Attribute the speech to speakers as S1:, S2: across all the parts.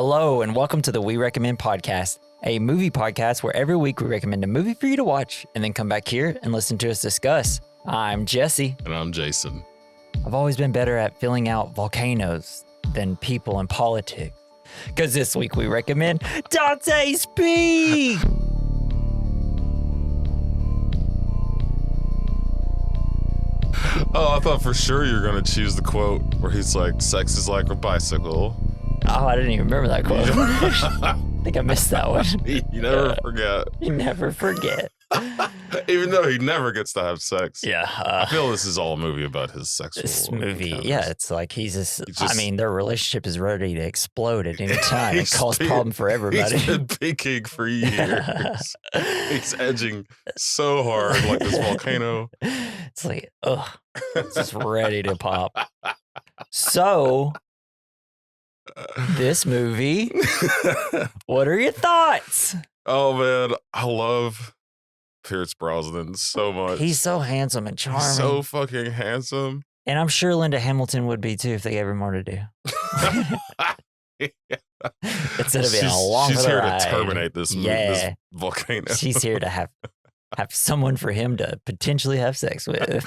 S1: Hello, and welcome to the We Recommend podcast, a movie podcast where every week we recommend a movie for you to watch and then come back here and listen to us discuss. I'm Jesse.
S2: And I'm Jason.
S1: I've always been better at filling out volcanoes than people in politics. Because this week we recommend Dante Speak!
S2: Oh, I thought for sure you were going to choose the quote where he's like, sex is like a bicycle.
S1: Oh, I didn't even remember that quote. I think I missed that one.
S2: You never forget.
S1: You never forget.
S2: Even though he never gets to have sex.
S1: Yeah.
S2: I feel this is all a movie about his sexual
S1: This movie,
S2: encounters.
S1: yeah, it's like he's just, I mean, their relationship is ready to explode at any time and cause problem for everybody.
S2: He's been peaking for years. He's edging so hard like this volcano.
S1: It's like, ugh, it's just ready to pop. So, this movie, what are your thoughts?
S2: Oh, man, I love Pierce Brosnan so much.
S1: He's so handsome and charming.
S2: He's so fucking handsome.
S1: And I'm sure Linda Hamilton would be too if they gave her more to do. Instead of being along
S2: she's
S1: for the
S2: here
S1: ride.
S2: to terminate this, this volcano.
S1: She's here to have someone for him to potentially have sex with.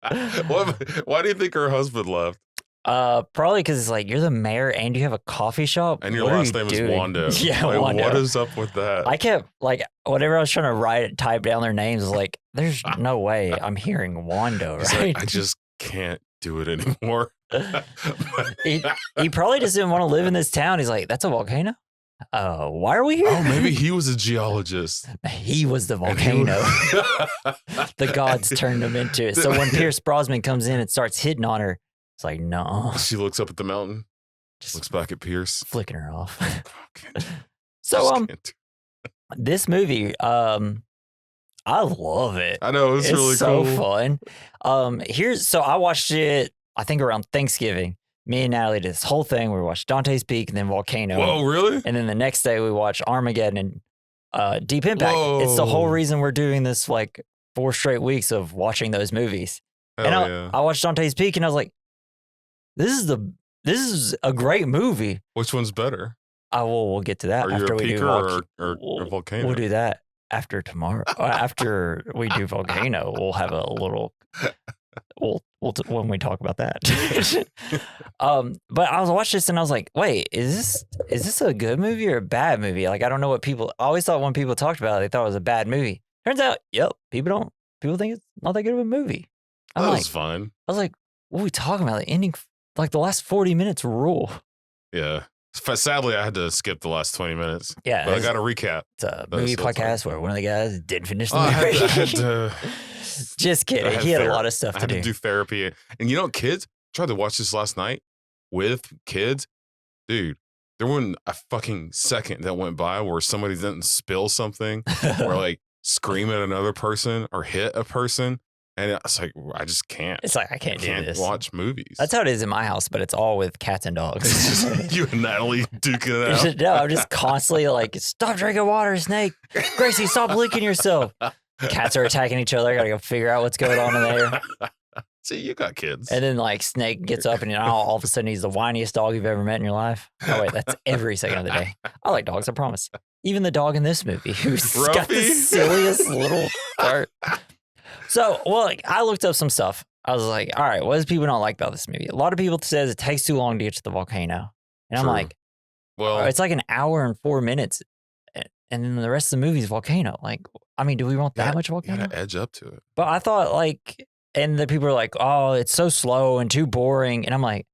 S2: Why do you think her husband left?
S1: Probably because it's like you're the mayor and you have a coffee shop.
S2: And your
S1: What are
S2: last
S1: you
S2: name
S1: doing?
S2: is Wando.
S1: Yeah,
S2: like,
S1: Wando.
S2: What is up with that?
S1: I kept like whenever I was trying to type down their names, I was like, "There's no way I'm hearing Wando,
S2: He's
S1: right?"
S2: like, I just can't do it anymore.
S1: he probably just didn't want to live in this town. He's like, "That's a volcano. Why are we here?"
S2: Oh, maybe he was a geologist.
S1: He was the volcano. The gods turned him into it. So when Pierce Brosnan comes in and starts hitting on her, it's like, no.
S2: She looks up at the mountain,
S1: Just
S2: looks back at Pierce.
S1: flicking her off.
S2: Okay.
S1: So this movie, I love it.
S2: I know it's really
S1: so
S2: cool.
S1: fun. So I watched it, I think around Thanksgiving. Me and Natalie did this whole thing where we watched Dante's Peak and then Volcano.
S2: Whoa, really?
S1: And then the next day we watched Armageddon and Deep Impact.
S2: Whoa.
S1: It's the whole reason we're doing this like 4 straight weeks of watching those movies.
S2: Hell
S1: and
S2: yeah.
S1: I watched Dante's Peak and I was like, this is a great movie.
S2: Which one's better?
S1: We'll get to that
S2: Are you
S1: after
S2: a
S1: we do
S2: peaker or Volcano?
S1: We'll do that after tomorrow. After we do Volcano, we'll have a little. When we talk about that. But I was watching this and I was like, wait, is this a good movie or a bad movie? Like, I don't know what people. I always thought when people talked about it, they thought it was a bad movie. Turns out, people think it's not that good of a movie.
S2: That was fun.
S1: I was like, what are we talking about? The ending, like the last 40 minutes rule.
S2: Yeah. Sadly, I had to skip the last 20 minutes.
S1: Yeah.
S2: But I got to recap.
S1: It's a
S2: That was
S1: movie
S2: so
S1: podcast
S2: fun.
S1: where one of the guys didn't finish the
S2: Oh, I
S1: movie.
S2: had to.
S1: Just kidding. He had a lot of stuff
S2: I
S1: to
S2: had
S1: do.
S2: to do therapy. And you know, kids, tried to watch this last night with kids. Dude, there wasn't a fucking second that went by where somebody didn't spill something or like scream at another person or hit a person. And it's like, I just can't.
S1: It's like, I can't do this.
S2: Watch movies.
S1: That's how it is in my house, but it's all with cats and dogs.
S2: You and Natalie duking it out.
S1: No, I'm just constantly like, stop drinking water, Snake. Gracie, stop licking yourself. Cats are attacking each other. I gotta go figure out what's going on in there.
S2: See, you got kids.
S1: And then like Snake gets up and all of a sudden he's the whiniest dog you've ever met in your life. Oh wait, that's every second of the day. I like dogs, I promise. Even the dog in this movie who's got the
S2: Ruffy?
S1: silliest little part. So, I looked up some stuff. I was like, all right, what does people not like about this movie? A lot of people says it takes too long to get to the volcano. And I'm
S2: True.
S1: like,
S2: Well,
S1: it's like an hour and 4 minutes. And then the rest of the movie is volcano. Like, I mean, do we want that much
S2: you
S1: volcano?
S2: gotta edge up to it.
S1: But I thought and the people are like, oh, it's so slow and too boring. And I'm like,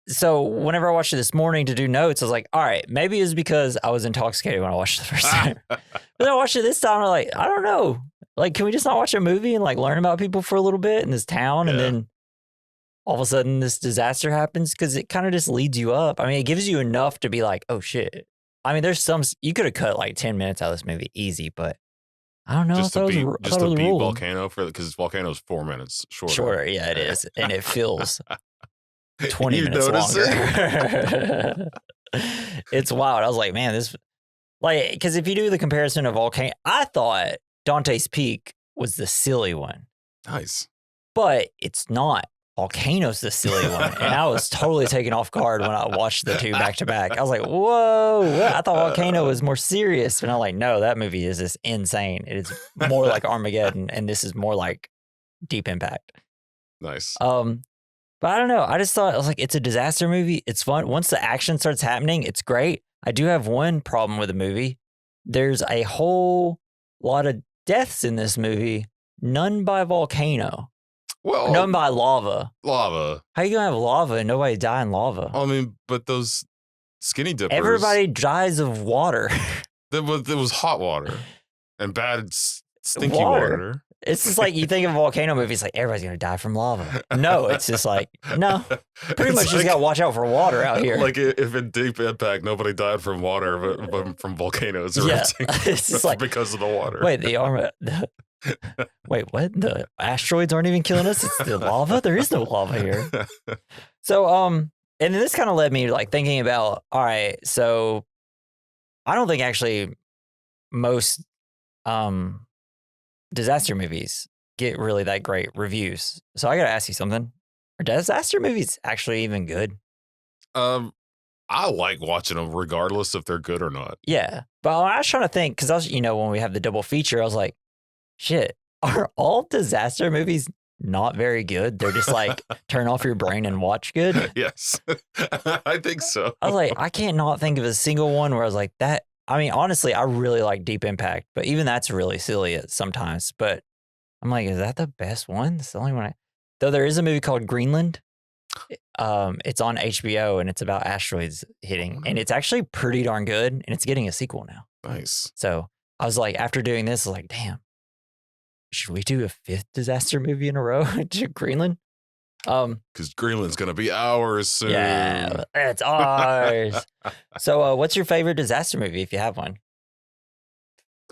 S1: so whenever I watched it this morning to do notes, I was like, all right, maybe it's because I was intoxicated when I watched it the first time. But then I watched it this time, I'm like, I don't know. Like, can we just not watch a movie and like learn about people for a little bit in this town? And
S2: Yeah.
S1: then all of a sudden this disaster happens because it kind of just leads you up. I mean, it gives you enough to be like, oh shit. I mean, there's you could have cut like 10 minutes out of this movie easy, but I don't know.
S2: Just
S1: I
S2: to
S1: thought
S2: beat,
S1: it was, I
S2: just
S1: thought it
S2: to
S1: was
S2: beat
S1: ruled.
S2: Volcano because Volcano's 4 minutes shorter.
S1: Shorter, yeah, it is. And it feels 20
S2: You
S1: minutes
S2: notice
S1: longer. It's wild. I was like, man, this, like, because if you do the comparison of Volcano, I thought Dante's Peak was the silly one,
S2: Nice.
S1: but it's not. Volcano's the silly one. And I was totally taken off guard when I watched the two back to back. I was like, whoa, what? I thought Volcano was more serious. And I'm like, no, that movie is just insane. It is more like Armageddon, and this is more like Deep Impact.
S2: Nice.
S1: But I don't know. I just thought, I was like, it's a disaster movie. It's fun. Once the action starts happening, it's great. I do have one problem with the movie. There's a whole lot of deaths in this movie. None by volcano.
S2: Well,
S1: none by lava.
S2: Lava.
S1: How you gonna have lava and nobody die in lava?
S2: I mean, but those skinny dippers.
S1: Everybody dies of water.
S2: There was hot water and bad stinky water.
S1: It's just like you think of a volcano movie, it's like everybody's gonna die from lava. No, it's just like, no. Pretty much just gotta watch out for water out here.
S2: Like if in Deep Impact, nobody died from water, but from volcanoes erupting.
S1: It's just like,
S2: because of the water.
S1: Wait, wait, what? The asteroids aren't even killing us? It's the lava? There is no lava here. So, and then this kind of led me like thinking about, all right, so I don't think actually most disaster movies get really that great reviews. So I got to ask you something. Are disaster movies actually even good?
S2: I like watching them regardless if they're good or not.
S1: Yeah. But I was trying to think, because I was, when we have the double feature, I was like, shit, are all disaster movies not very good? They're just like turn off your brain and watch good?
S2: Yes. I think so.
S1: I was like, I can't not think of a single one where I was like that. I mean, honestly, I really like Deep Impact, but even that's really silly sometimes. But I'm like, is that the best one? It's the only one. Though there is a movie called Greenland. It's on HBO and it's about asteroids hitting, and it's actually pretty darn good. And it's getting a sequel now.
S2: Nice.
S1: So I was like, after doing this, I was like, damn, should we do a 5th disaster movie in a row to Greenland?
S2: Because Greenland's gonna be ours soon.
S1: Yeah, it's ours. So, what's your favorite disaster movie if you have one?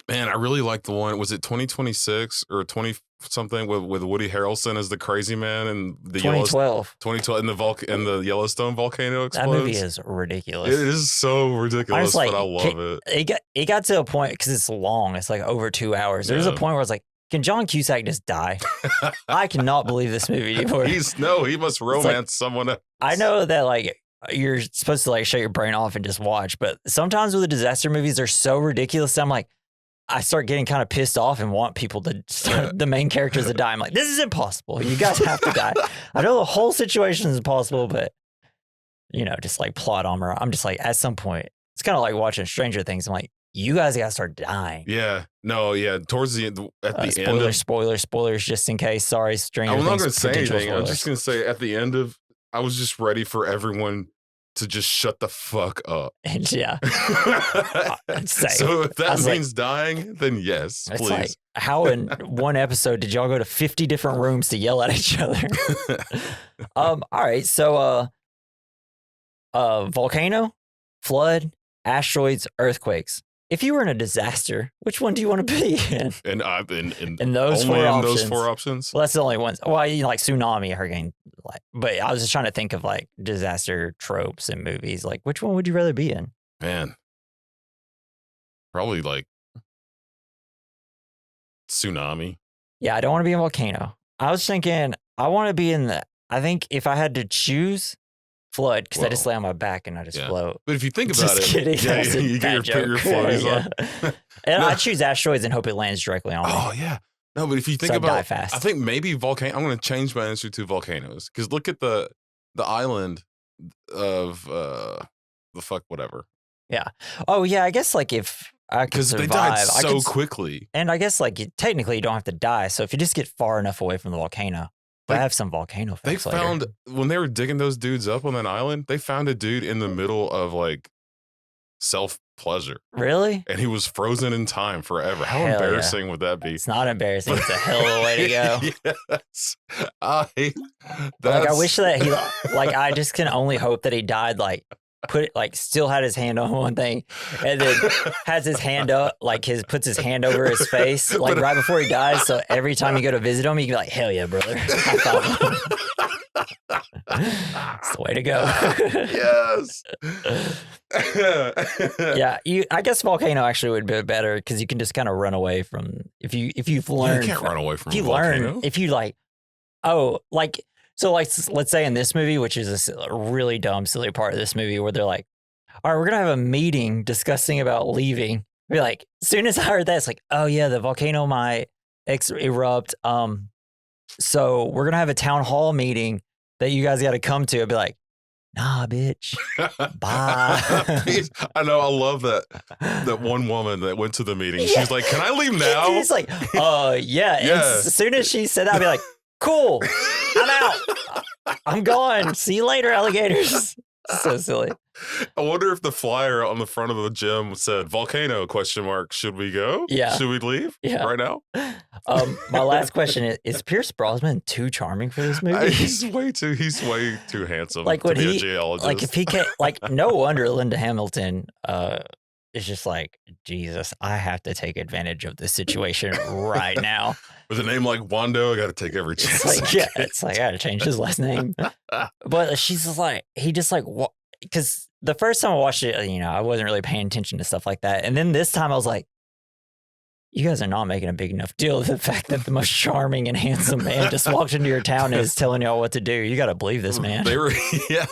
S2: Man, I really like the one. Was it 2026 or 20 something with Woody Harrelson as the crazy man and the
S1: 2012.
S2: 2012 and the Yellowstone volcano explodes.
S1: That movie is ridiculous.
S2: It is so ridiculous, but I love it.
S1: It got to a point because it's long. It's like over 2 hours. There's a point where I was like, can John Cusack just die? I cannot believe this movie anymore.
S2: He must romance someone else.
S1: I know that like you're supposed to like shut your brain off and just watch, but sometimes with the disaster movies, they're so ridiculous. I'm like, I start getting kind of pissed off and want people to the main characters to die. I'm like, this is impossible. You guys have to die. I know the whole situation is impossible, but just like plot armor. I'm just like, at some point, it's kind of like watching Stranger Things. I'm like, you guys got to start dying.
S2: Yeah. No, yeah. Towards the end,
S1: spoilers, just in case. Sorry, Stranger Things.
S2: I'm not going to say anything.
S1: Spoilers.
S2: I'm just going to say at the end of, I was just ready for everyone to just shut the fuck up.
S1: Yeah.
S2: So if that means dying, then yes, please.
S1: Like, how in one episode did y'all go to 50 different rooms to yell at each other? All right. So, volcano, flood, asteroids, earthquakes. If you were in a disaster, which one do you want to be in?
S2: And
S1: in those four options.
S2: Those 4 options.
S1: Well, that's the only ones. Well, like tsunami, hurricane, but I was just trying to think of like disaster tropes in movies. Like, which one would you rather be in?
S2: Man, probably like tsunami.
S1: Yeah, I don't want to be in volcano. I was thinking I want to be in I think if I had to choose, flood, because I just lay on my back and I just float.
S2: But if you think about
S1: just kidding.
S2: you get your floaties on.
S1: And I choose asteroids and hope it lands directly on me.
S2: Oh, yeah. No, but if you think about
S1: die fast.
S2: I think maybe volcano. I'm going to change my answer to volcanoes, because look at the island of the fuck whatever.
S1: Yeah. Oh, yeah. I guess like if I could survive.
S2: Because they died so quickly.
S1: And I guess like technically you don't have to die. So if you just get far enough away from the volcano, I have some volcano facts
S2: They found, when they were digging those dudes up on that island, they found a dude in the middle of like self-pleasure.
S1: Really?
S2: And he was frozen in time forever. How embarrassing would that be?
S1: It's not embarrassing. It's a hell of a way to go.
S2: Yes.
S1: I wish that he, like, I just can only hope that he died, like, still had his hand on one thing and then has his hand up, puts his hand over his face, like right before he dies. So every time you go to visit him, you can be like, hell yeah, brother. It's the way to go.
S2: Yes.
S1: Yeah. I guess volcano actually would be better because you can just kind of run away from, if you've learned.
S2: You can't run away from a volcano.
S1: If you So, like, let's say in this movie, which is a really dumb, silly part of this movie, where they're like, all right, we're going to have a meeting discussing about leaving. Be like, as soon as I heard that, it's like, oh, yeah, the volcano might erupt. So we're going to have a town hall meeting that you guys got to come to. I'd be like, nah, bitch. Bye.
S2: I know. I love that one woman that went to the meeting. Yeah. She's like, can I leave now?
S1: She's like, yeah. As soon as she said that, I'd be like, cool. I'm out. I'm gone. See you later, alligators. So silly.
S2: I wonder if the flyer on the front of the gym said "Volcano?" ? Should we go?
S1: Yeah.
S2: Should we leave?
S1: Yeah.
S2: Right now?
S1: My last question is Pierce Brosnan too charming for this movie?
S2: He's way too handsome.
S1: Like
S2: to be a geologist.
S1: Like if he can't, like no wonder Linda Hamilton is just like, Jesus, I have to take advantage of this situation right now.
S2: With a name like Wando, I got to take every chance.
S1: It's like I got to change his last name. But she's just like, he just like, what? Because the first time I watched it, I wasn't really paying attention to stuff like that. And then this time I was like, you guys are not making a big enough deal of the fact that the most charming and handsome man just walked into your town and is telling y'all what to do. You got to believe this man.
S2: They were, yeah.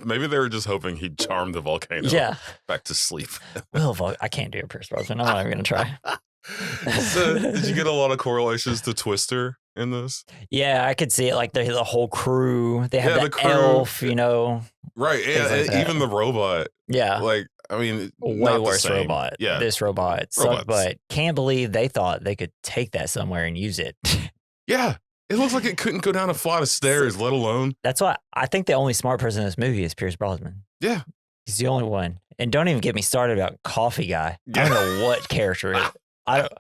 S2: Maybe they were just hoping he'd charm the volcano back to sleep.
S1: I can't do a Pierce Brosnan. I'm not even going to try.
S2: So, did you get a lot of correlations to Twister in this?
S1: Yeah, I could see it. Like the whole crew. They have the crew. Elf,
S2: Right. Yeah, like even the robot.
S1: Yeah.
S2: Like, I mean,
S1: way worse robot. Yeah. This robot sucked, but can't believe they thought they could take that somewhere and use it.
S2: Yeah. It looks like it couldn't go down a flight of stairs, let alone.
S1: That's why I think the only smart person in this movie is Pierce Brosnan.
S2: Yeah.
S1: He's the only one. And don't even get me started about Coffee Guy. Yeah. I don't know what character it is. I don't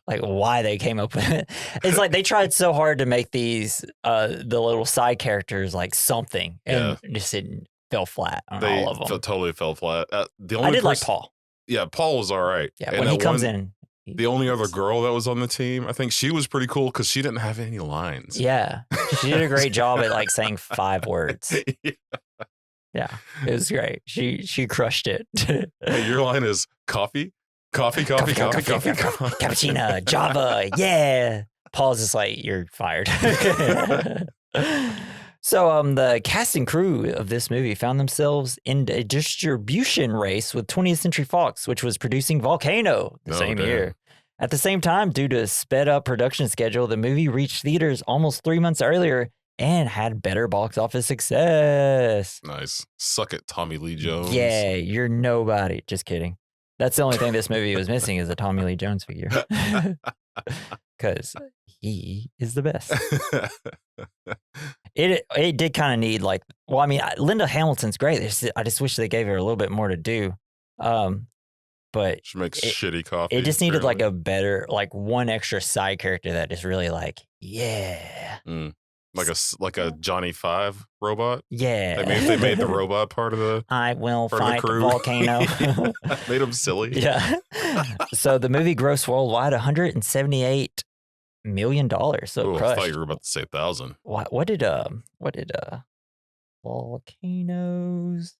S1: like why they came up with it. It's like they tried so hard to make these the little side characters like something, and just fell flat on all of them.
S2: Totally fell flat.
S1: I did like Paul.
S2: Yeah, Paul was all right.
S1: Yeah, and when he comes in.
S2: The only other girl that was on the team, I think she was pretty cool because she didn't have any lines.
S1: Yeah, she did a great job at like saying 5 words. Yeah, it was great. She crushed it.
S2: Hey, your line is coffee.
S1: Cappuccino, Java, yeah. Paul's just like, you're fired. So the cast and crew of this movie found themselves in a distribution race with 20th Century Fox, which was producing Volcano the same year. At the same time, due to a sped up production schedule, the movie reached theaters almost 3 months earlier and had better box office success.
S2: Nice. Suck it, Tommy Lee Jones.
S1: Yeah, you're nobody. Just kidding. That's the only thing this movie was missing is a Tommy Lee Jones figure. Because he is the best. It did kind of need Linda Hamilton's great. I just wish they gave her a little bit more to do. But
S2: she makes shitty coffee.
S1: It just needed like a better, like one extra side character that is really like, yeah.
S2: Like a Johnny Five robot?
S1: Yeah.
S2: I mean, if they made the robot part of the
S1: I will fight Volcano.
S2: Made him silly.
S1: Yeah. So the movie grossed worldwide $178 million. So
S2: I thought you were about to say 1,000.
S1: What did Volcano's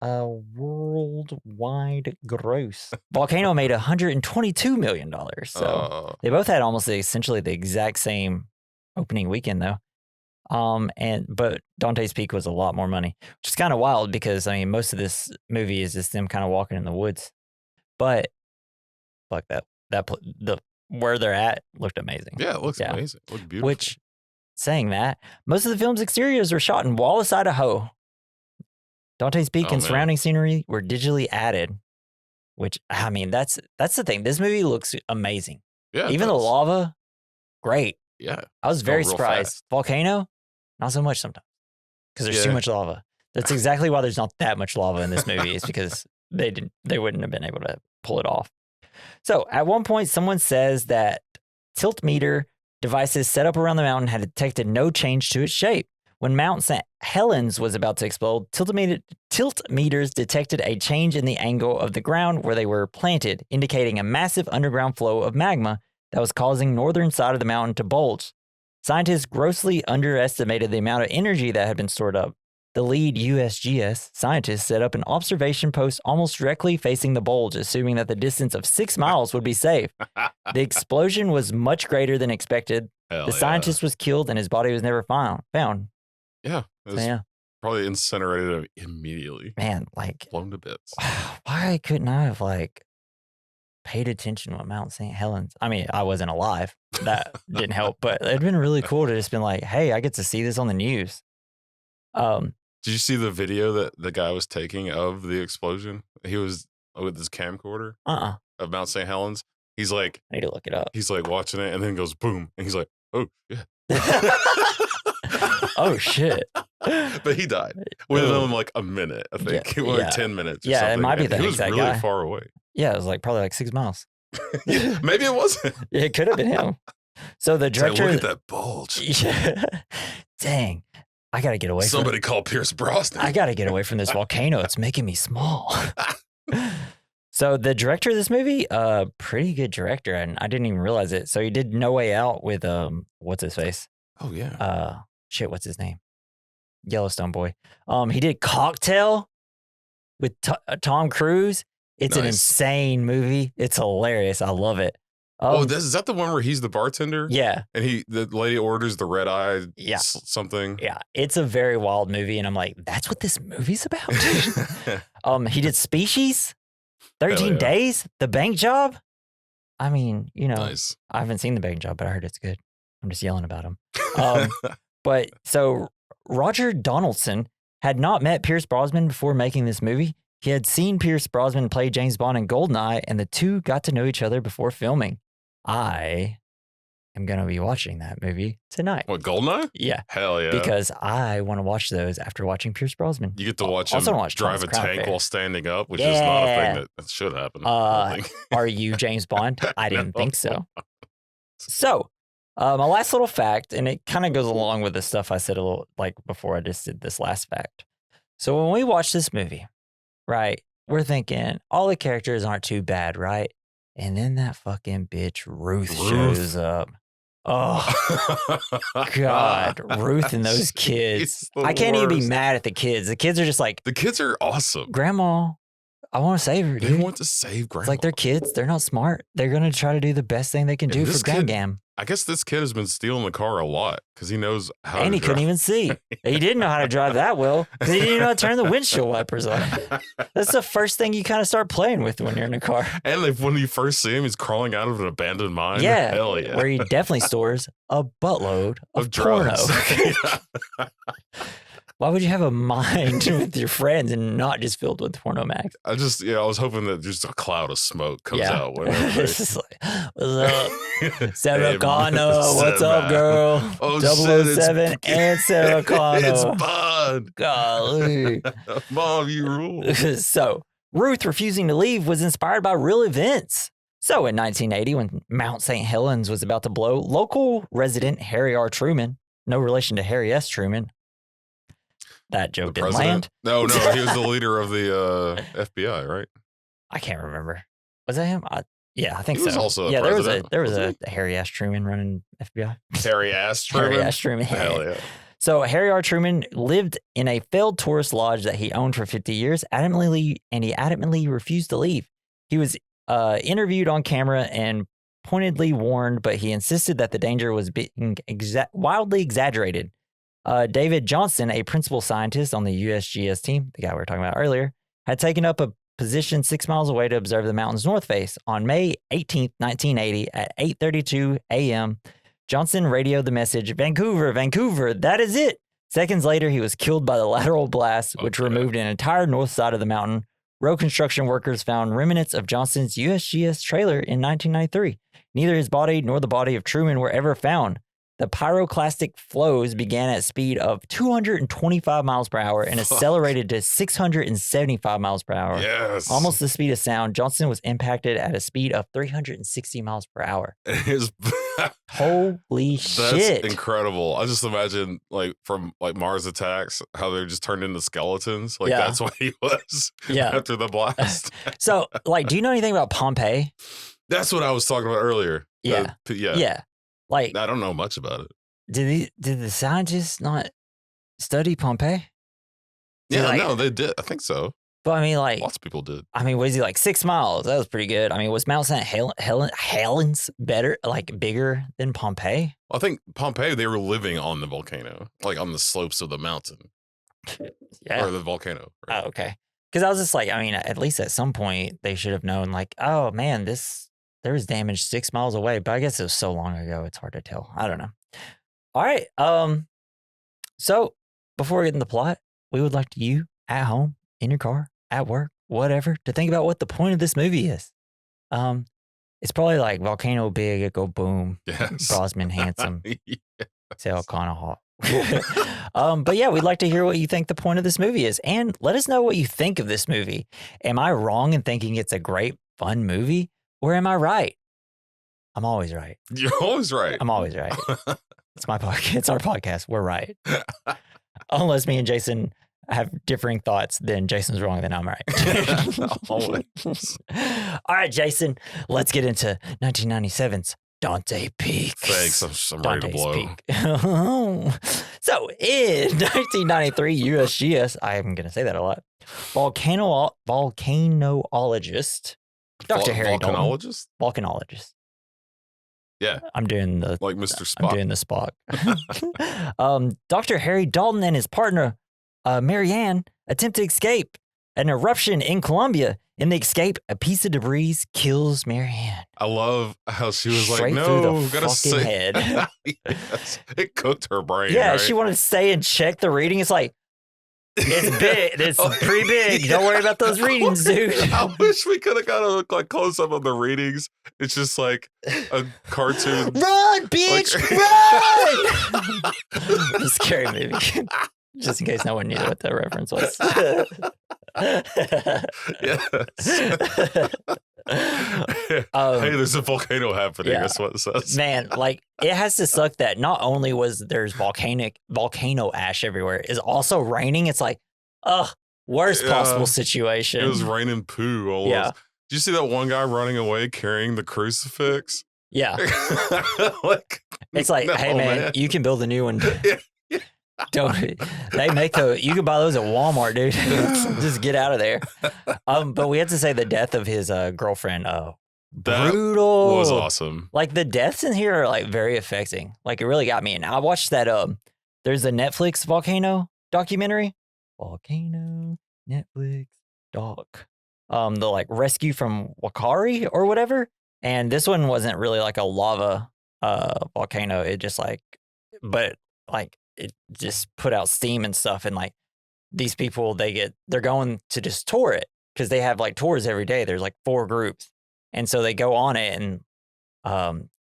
S1: worldwide gross? Volcano made $122 million. So they both had almost essentially the exact same opening weekend though. But Dante's Peak was a lot more money, which is kind of wild because I mean most of this movie is just them kind of walking in the woods. But fuck the where they're at looked amazing.
S2: Yeah, it looks amazing. It looked beautiful.
S1: Which, saying that, most of the film's exteriors were shot in Wallace, Idaho. Dante's Peak and surrounding scenery were digitally added, which I mean that's the thing. This movie looks amazing.
S2: Yeah,
S1: even the lava, great.
S2: Yeah,
S1: I was very surprised. Volcano, not so much sometimes because there's too much lava. That's exactly why there's not that much lava in this movie. It's because they wouldn't have been able to pull it off. So at one point, someone says that tiltmeter devices set up around the mountain had detected no change to its shape. When Mount St. Helens was about to explode, tiltmeters detected a change in the angle of the ground where they were planted, indicating a massive underground flow of magma that was causing northern side of the mountain to bulge. Scientists grossly underestimated the amount of energy that had been stored up. The lead USGS scientists set up an observation post almost directly facing the bulge, assuming that the distance of 6 miles would be safe. The explosion was much greater than expected.
S2: Hell
S1: The scientist was killed and his body was never found.
S2: Yeah. It
S1: So,
S2: was
S1: yeah.
S2: probably incinerated immediately.
S1: Man, like,
S2: Blown to bits.
S1: why couldn't I have, like, paid attention to Mount St. Helens? I mean, I wasn't alive. That didn't help, but it'd been really cool to just been like, hey, I get to see this on the news.
S2: Did you see the video that the guy was taking of the explosion? He was with his camcorder of Mount St. Helens. He's like,
S1: I need to look it up.
S2: He's like watching it and then goes boom. And he's like, oh, yeah.
S1: Oh, shit.
S2: But he died within like a minute, I think. Like 10 minutes. Or something.
S1: It might be that
S2: he was
S1: exact
S2: really
S1: guy.
S2: far away.
S1: Yeah, it was like probably like 6 miles.
S2: Yeah, maybe it wasn't.
S1: It could have been him. So the director.
S2: Look at that bulge.
S1: Yeah. Dang. I got to get away
S2: Somebody call Pierce Brosnan.
S1: I got to get away from this volcano. It's making me small. So the director of this movie, pretty good director, and I didn't even realize it. So he did No Way Out with what's his face?
S2: Oh yeah.
S1: What's his name? Yellowstone boy. He did Cocktail with Tom Cruise. It's an insane movie. It's hilarious. I love it.
S2: Is that the one where he's the bartender?
S1: Yeah.
S2: And the lady orders the red eye something.
S1: Yeah. It's a very wild movie, and I'm like, that's what this movie's about. He did Species, 13 Days, The Bank Job. I mean, nice. I haven't seen The Bank Job, but I heard it's good. I'm just yelling about him. But so Roger Donaldson had not met Pierce Brosnan before making this movie. He had seen Pierce Brosnan play James Bond in Goldeneye, and the two got to know each other before filming. I am going to be watching that movie tonight.
S2: What, Goldeneye?
S1: Yeah.
S2: Hell yeah.
S1: Because I want to watch those after watching Pierce Brosnan.
S2: You get to watch him drive a tank while standing up, which is not a thing that should happen.
S1: Are you James Bond? I didn't think so. So, my last little fact, and it kind of goes along with the stuff I said a little like before I just did this last fact. So when we watch this movie, right, we're thinking all the characters aren't too bad, right? And then that fucking bitch Ruth shows up. Oh, God. Ruth and those kids. I can't even be mad at the kids. The kids are just like...
S2: The kids are awesome.
S1: Grandma, I want to save her, dude.
S2: They want to save Grandma.
S1: It's like they're kids. They're not smart. They're going to try to do the best thing they can do for Gam.
S2: I guess this kid has been stealing the car a lot because he knows how to drive.
S1: And he couldn't even see. He didn't know how to drive that well because he didn't know how to turn the windshield wipers on. That's the first thing you kind of start playing with when you're in a car.
S2: And when you first see him, he's crawling out of an abandoned mine.
S1: Yeah.
S2: Hell yeah.
S1: Where he definitely stores a buttload of porno. Why would you have a mind with your friends and not just filled with porno mags?
S2: I was hoping that just a cloud of smoke comes out.
S1: It's just like, what's up? Sarah Connor, what's up, girl? 007 and Sarah Connor.
S2: It's Bond.
S1: Golly.
S2: Mom, you rule.
S1: So, Ruth refusing to leave was inspired by real events. So, in 1980, when Mount St. Helens was about to blow, local resident Harry R. Truman, no relation to Harry S. Truman, that joke didn't land.
S2: No, he was the leader of the FBI, right?
S1: I can't remember. Was that him? I think
S2: he
S1: so.
S2: Was also
S1: there was a Harry S. Truman running FBI.
S2: Harry S. Truman?
S1: Harry S. Truman.
S2: Hell yeah.
S1: So Harry R. Truman lived in a failed tourist lodge that he owned for 50 years, adamantly refused to leave. He was interviewed on camera and pointedly warned, but he insisted that the danger was being wildly exaggerated. David Johnson, a principal scientist on the USGS team, the guy we were talking about earlier, had taken up a position 6 miles away to observe the mountain's north face. On May 18th, 1980, at 8:32 a.m., Johnson radioed the message, Vancouver, Vancouver, that is it. Seconds later, he was killed by the lateral blast, which removed an entire north side of the mountain. Road construction workers found remnants of Johnson's USGS trailer in 1993. Neither his body nor the body of Truman were ever found. The pyroclastic flows began at a speed of 225 miles per hour and accelerated to 675 miles per hour.
S2: Yes.
S1: Almost the speed of sound. Johnson was impacted at a speed of 360 miles per hour. Holy shit.
S2: That's incredible. I just imagine from Mars Attacks, how they're just turned into skeletons. That's what he was after the blast.
S1: So, do you know anything about Pompeii?
S2: That's what I was talking about earlier.
S1: Yeah.
S2: Yeah. I don't know much about it.
S1: Did the scientists not study Pompeii?
S2: Yeah, no, they did. I think so.
S1: But I mean, like,
S2: Lots of people did.
S1: I mean, was he like 6 miles? That was pretty good. I mean, was Mount St. Helens better, like bigger than Pompeii?
S2: I think Pompeii, they were living on the volcano, like on the slopes of the mountain.
S1: Yeah.
S2: Or the volcano.
S1: Right? Oh, okay. Because I was just like, I mean, at least at some point they should have known, like, oh man, there was damage 6 miles away. But I guess it was so long ago, it's hard to tell. I don't know. All right. So before we get in the plot, we would like you at home, in your car, at work, whatever, to think about what the point of this movie is. It's probably like volcano big, it go boom.
S2: Yes.
S1: Brosnan handsome.
S2: Yes.
S1: Sale kind of hot. But yeah, we'd like to hear what you think the point of this movie is. And let us know what you think of this movie. Am I wrong in thinking it's a great, fun movie? Or am I right? I'm always right.
S2: You're always right.
S1: I'm always right. It's my podcast. It's our podcast. We're right. Unless me and Jason have differing thoughts, then Jason's wrong, then I'm right.
S2: Always.
S1: All right, Jason, let's get into 1997's Dante Peak.
S2: Thanks. I'm ready to blow.
S1: Peak. So in 1993, USGS, I'm going to say that a lot, volcanologist, Dr. Harry Dalton.
S2: Volcanologist?
S1: Volcanologist.
S2: Yeah.
S1: I'm doing the...
S2: Like Mr. Spock.
S1: I'm doing the Spock. Dr. Harry Dalton and his partner, Marianne, attempt to escape an eruption in Colombia. In the escape, a piece of debris kills Marianne.
S2: I love how she was
S1: Straight
S2: like,
S1: through
S2: no,
S1: the
S2: gotta
S1: fucking
S2: say.
S1: head.
S2: Yes. It cooked her brain.
S1: Yeah,
S2: right?
S1: she wanted to stay and check the reading. It's like, it's big. It's pretty big. Don't worry about those readings, dude.
S2: I wish we could have got a like close up on the readings. It's just like a cartoon.
S1: Run, bitch, run! It's a scary movie. Just in case no one knew what that reference was.
S2: Yes. Hey, there's a volcano happening.
S1: Yeah.
S2: That's what it says.
S1: Man, like it has to suck that not only was there's volcano ash everywhere, it's also raining. It's like, worst possible situation.
S2: It was raining poo almost.
S1: Yeah.
S2: Did you see that one guy running away carrying the crucifix?
S1: Yeah.
S2: Like,
S1: It's like,
S2: no,
S1: hey man, you can build a new one. Don't they make you can buy those at Walmart, dude. Just get out of there. But we have to say the death of his girlfriend.
S2: That
S1: Brutal.
S2: was awesome.
S1: Like the deaths in here are like very affecting. Like it really got me. And I watched that. There's a Netflix volcano documentary. Volcano Netflix doc. The like rescue from Wakari or whatever. And this one wasn't really like a lava volcano. It just like, but like. It just put out steam and stuff, and like these people they're going to just tour it because they have like tours every day. There's like 4 groups, and so they go on it, and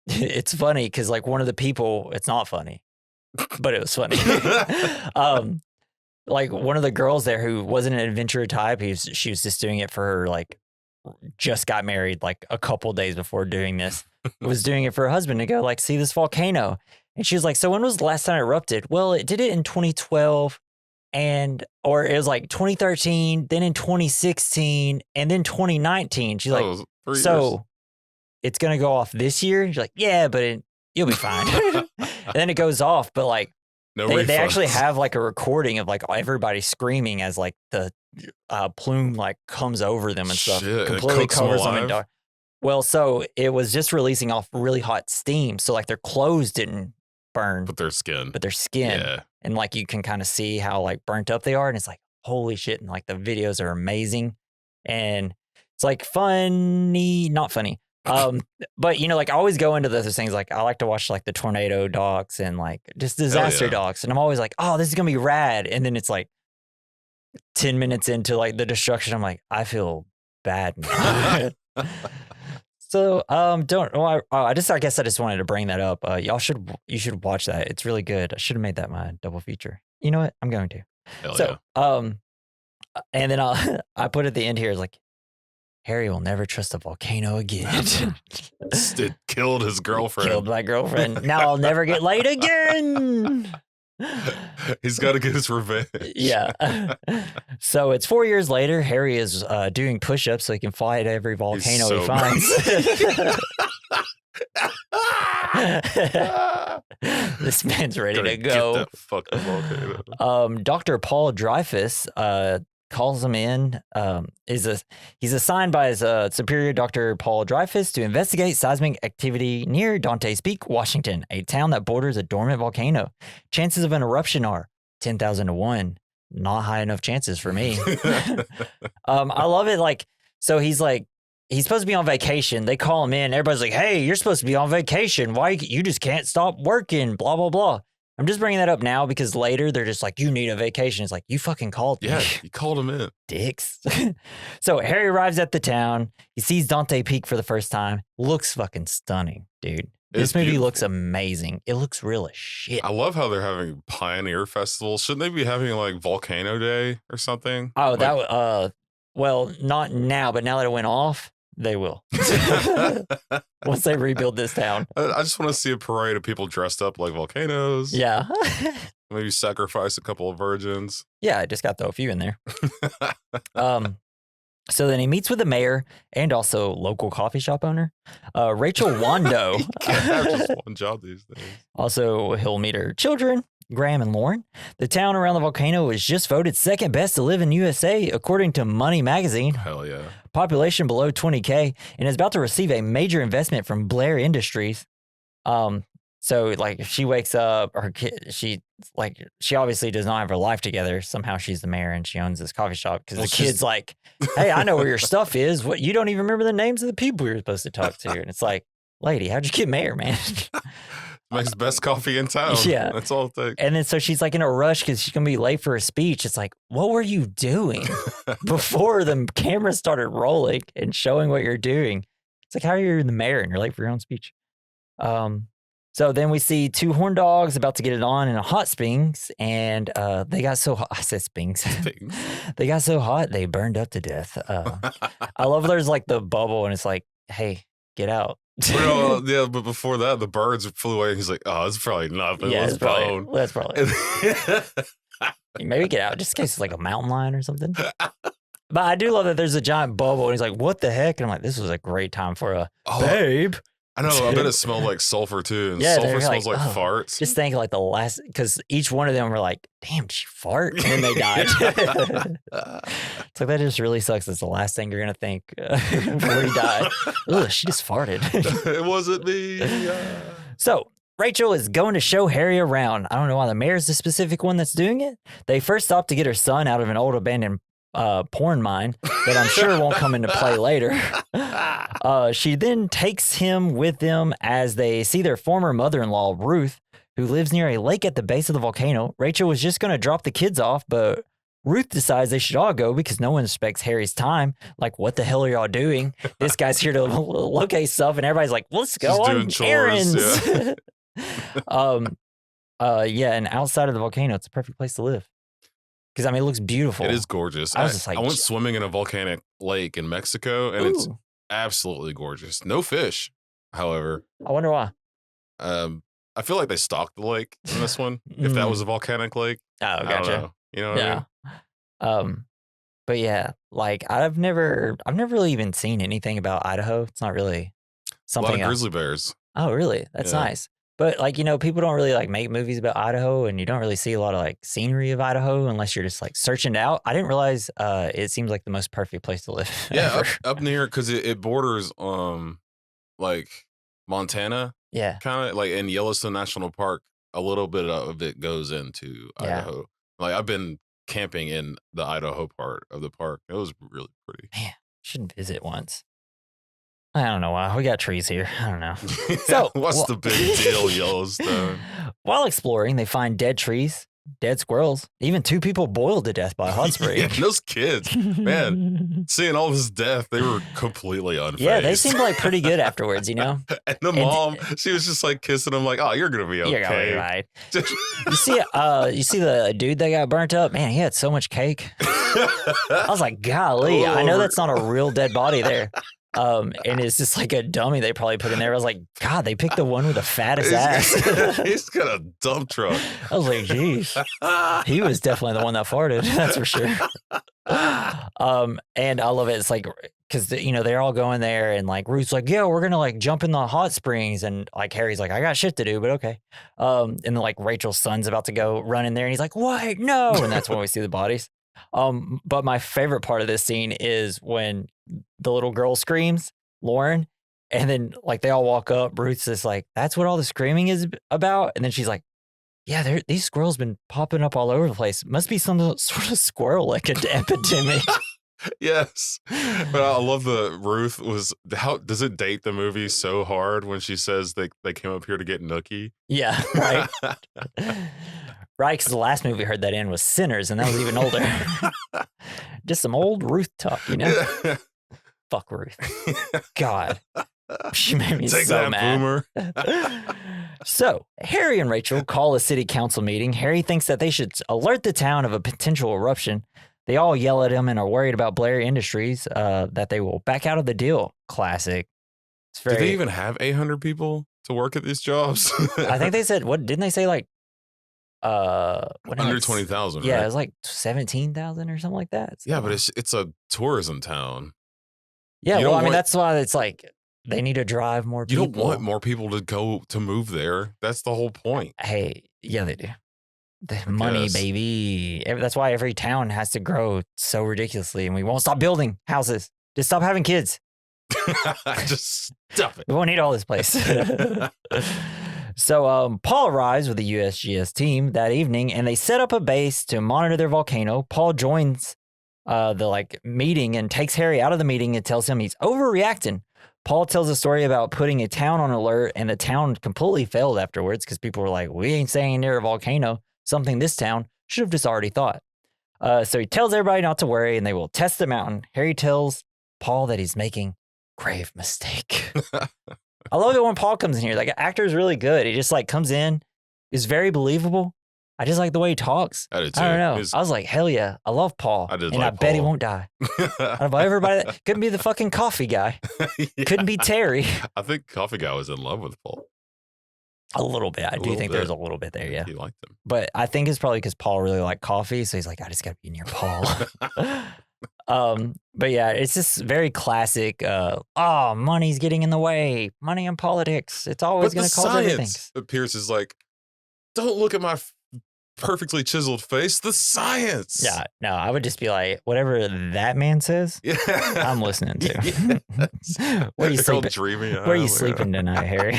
S1: it's funny because like one of the people, it's not funny, but it was funny. Like one of the girls there who wasn't an adventurer type, she was just doing it for her, like just got married like a couple days before doing this, was doing it for her husband to go like see this volcano. And she was like, so when was the last time it erupted? Well, it did it in 2012 or it was like 2013, then in 2016, and then 2019. She's like, so it's going to go off this year? She's like, yeah, but you'll be fine. And then it goes off, but like they actually have like a recording of like everybody screaming as like the plume like comes over them and stuff.
S2: Shit,
S1: completely covers them in dark. Well, so it was just releasing off really hot steam. So like their clothes didn't burn.
S2: But their skin.
S1: Yeah. And like you can kind of see how like burnt up they are. And it's like, holy shit. And like the videos are amazing. And it's like funny, not funny. But you know, like I always go into those things. Like I like to watch like the tornado docs and like just disaster docs. And I'm always like, oh, this is going to be rad. And then it's like 10 minutes into like the destruction. I'm like, I feel bad now. So, I guess I just wanted to bring that up. You should watch that. It's really good. I should have made that my double feature. You know what? I'm going to.
S2: Hell
S1: so, and then I put at the end here is like, Harry will never trust a volcano again.
S2: It killed his girlfriend.
S1: Killed my girlfriend. Now I'll never get laid again.
S2: He's got to get his revenge.
S1: Yeah. So it's 4 years later. Harry is doing push-ups so he can fly to every volcano he finds. This man's ready to go.
S2: Get that fucking volcano.
S1: Dr. Paul Dreyfus calls him in. He's assigned by his superior, Dr. Paul Dreyfus, to investigate seismic activity near Dante's Peak, Washington, a town that borders a dormant volcano. Chances of an eruption are 10,000 to 1. Not high enough chances for me. I love it. Like, so he's supposed to be on vacation. They call him in. Everybody's like, hey, you're supposed to be on vacation. Why you just can't stop working? Blah, blah, blah. I'm just bringing that up now because later they're just like, you need a vacation. It's like, you fucking called me.
S2: Yeah, you called him in.
S1: Dicks. So Harry arrives at the town. He sees Dante Peak for the first time. Looks fucking stunning, dude. This movie looks amazing. It looks real as shit.
S2: I love how they're having Pioneer Festival. Shouldn't they be having like Volcano Day or something?
S1: Oh, well, not now, but now that it went off, they will. Once they rebuild this town.
S2: I just want to see a parade of people dressed up like volcanoes.
S1: Yeah.
S2: Maybe sacrifice a couple of virgins.
S1: Yeah, I just got to throw a few in there. So then he meets with the mayor and also local coffee shop owner, Rachel Wando.
S2: You can't have just one job these days.
S1: Also, he'll meet her children, Graham and Lauren. The town around the volcano was just voted second best to live in USA, according to Money Magazine.
S2: Hell yeah.
S1: Population below 20K, and is about to receive a major investment from Blair Industries. So like if she wakes up, her kid, she obviously does not have her life together. Somehow she's the mayor and she owns this coffee shop because the kid's like, hey, I know where your stuff is. What, you don't even remember the names of the people you're supposed to talk to. And it's like, lady, how'd you get mayor, man?
S2: Makes the best coffee in town.
S1: Yeah.
S2: That's all it takes.
S1: And then so she's like in a rush because she's going to be late for a speech. It's like, what were you doing before the camera started rolling and showing what you're doing? It's like, how are you the mayor and you're late for your own speech? So then we see two horn dogs about to get it on in a hot springs, and they got so hot. I said springs. They got so hot, they burned up to death. I love there's like the bubble, and it's like, hey, get out.
S2: Yeah, but before that, the birds flew away, and he's like, oh, it's probably nothing.
S1: Yeah,
S2: Let's bone.
S1: That's probably. Maybe get out, just in case it's like a mountain lion or something. But I do love that there's a giant bubble, and he's like, what the heck? And I'm like, this was a great time for a babe.
S2: I know. I bet it smelled like sulfur too. And
S1: yeah,
S2: sulfur smells like farts.
S1: Just think like the last, because each one of them were like, damn, did she fart? And then they died. It's like, that just really sucks. It's the last thing you're going to think before you die. Ugh, she just farted.
S2: It wasn't me.
S1: So Rachel is going to show Harry around. I don't know why the mayor's the specific one that's doing it. They first stopped to get her son out of an old abandoned porn mine that I'm sure won't come into play later. She then takes him with them as they see their former mother-in-law, Ruth, who lives near a lake at the base of the volcano. Rachel was just going to drop the kids off, but Ruth decides they should all go because no one respects Harry's time. Like, what the hell are y'all doing? This guy's here to locate stuff, and everybody's like, let's go on errands. Yeah, and outside of the volcano, it's a perfect place to live. Because, I mean, it looks beautiful.
S2: It is gorgeous. I went swimming in a volcanic lake in Mexico, and it's absolutely gorgeous. No fish, however.
S1: I wonder why.
S2: I feel like they stocked the lake in this one, if that was a volcanic lake.
S1: Oh, gotcha.
S2: I don't know. You know what I mean?
S1: But yeah, like, I've never really even seen anything about Idaho. It's not really something.
S2: A lot of grizzly bears.
S1: Oh, really? That's nice. But, like, you know, people don't really, like, make movies about Idaho, and you don't really see a lot of, like, scenery of Idaho unless you're just, like, searching it out. I didn't realize it seems like the most perfect place to live.
S2: Yeah, up near, because it borders, like, Montana.
S1: Yeah.
S2: Kind of, like, in Yellowstone National Park, a little bit of it goes into Idaho. Like, I've been camping in the Idaho part of the park. It was really pretty.
S1: Man, should visit once. I don't know why. We got trees here. I don't know. So,
S2: what's the big deal, Yellowstone?
S1: While exploring, they find dead trees, dead squirrels, even two people boiled to death by a hot spring.
S2: Yeah, those kids, man, seeing all this death, they were completely unfazed.
S1: Yeah, they seemed like pretty good afterwards, you know?
S2: And the mom, she was just like kissing him like, oh, you're going to be okay.
S1: You're going to be right. you see the dude that got burnt up? Man, he had so much cake. I was like, golly, I know that's not a real dead body there. And it's just like a dummy they probably put in there. I was like, God, they picked the one with the fattest ass.
S2: He's got a dump truck.
S1: I was like, geez, he was definitely the one that farted. That's for sure. And I love it. It's like, because, you know, they're all going there and like Ruth's like, yeah, we're going to like jump in the hot springs. And like Harry's like, I got shit to do, but okay. And then like Rachel's son's about to go run in there and he's like, what? No. And that's when we see the bodies. But my favorite part of this scene is when the little girl screams, Lauren, and then like they all walk up. Ruth's just like, "That's what all the screaming is about," and then she's like, "Yeah, these squirrels been popping up all over the place. Must be some sort of squirrel like an epidemic."
S2: Yes, but I love the Ruth was how does it date the movie so hard when she says they came up here to get nookie?
S1: Yeah, right. Right, because the last movie we heard that in was Sinners, and that was even older. Just some old Ruth talk, you know? Fuck Ruth. God. She made me
S2: Take
S1: so
S2: that,
S1: mad.
S2: Boomer.
S1: So, Harry and Rachel call a city council meeting. Harry thinks that they should alert the town of a potential eruption. They all yell at him and are worried about Blair Industries, that they will back out of the deal. Classic. It's very.
S2: Did they even have 800 people to work at these jobs?
S1: I think they said, what didn't they say, like,
S2: under 20,000.
S1: Yeah,
S2: right?
S1: it was like 17,000 or something like that. So,
S2: Yeah, but it's a tourism town.
S1: yeah,
S2: you
S1: well,
S2: don't
S1: I mean,
S2: want-
S1: that's why it's like they need to drive more
S2: You
S1: people.
S2: don't want more people to move there. That's the whole point.
S1: Hey, yeah, they do. The money,
S2: guess.
S1: baby. That's why every town has to grow so ridiculously, and we won't stop building houses. Just stop having kids.
S2: Just stop it.
S1: We won't need all this place. So Paul arrives with the USGS team that evening, and they set up a base to monitor their volcano. Paul joins the meeting and takes Harry out of the meeting and tells him he's overreacting. Paul tells a story about putting a town on alert, and the town completely failed afterwards because people were like, "We ain't staying near a volcano." Something this town should have just already thought. So he tells everybody not to worry, and they will test the mountain. Harry tells Paul that he's making grave mistake. I love it when Paul comes in here. Like, actor is really good. He just comes in, is very believable. I just like the way he talks.
S2: I did too.
S1: I don't know. I was like, hell yeah, I love Paul.
S2: I did
S1: and
S2: like
S1: I bet he
S2: Paul.
S1: won't die. Out of everybody, couldn't be the fucking coffee guy.
S2: Yeah.
S1: Couldn't be Terry.
S2: I think Coffee Guy was in love with Paul.
S1: A little bit. I do
S2: little
S1: think
S2: bit.
S1: there's a little bit there, yeah.
S2: He liked him.
S1: But I think it's probably because Paul really liked coffee. So he's like, I just got to be near Paul. But yeah, it's just very classic. Money's getting in the way. Money and politics. It's always going to cause everything.
S2: But Pierce is like, don't look at my perfectly chiseled face. The science.
S1: Yeah, no, I would just be like, whatever that man says,
S2: Yeah.
S1: I'm listening to.
S2: Yes.
S1: Where are you
S2: They're all
S1: sleeping?
S2: dreamy.
S1: Where are you sleeping tonight, Harry?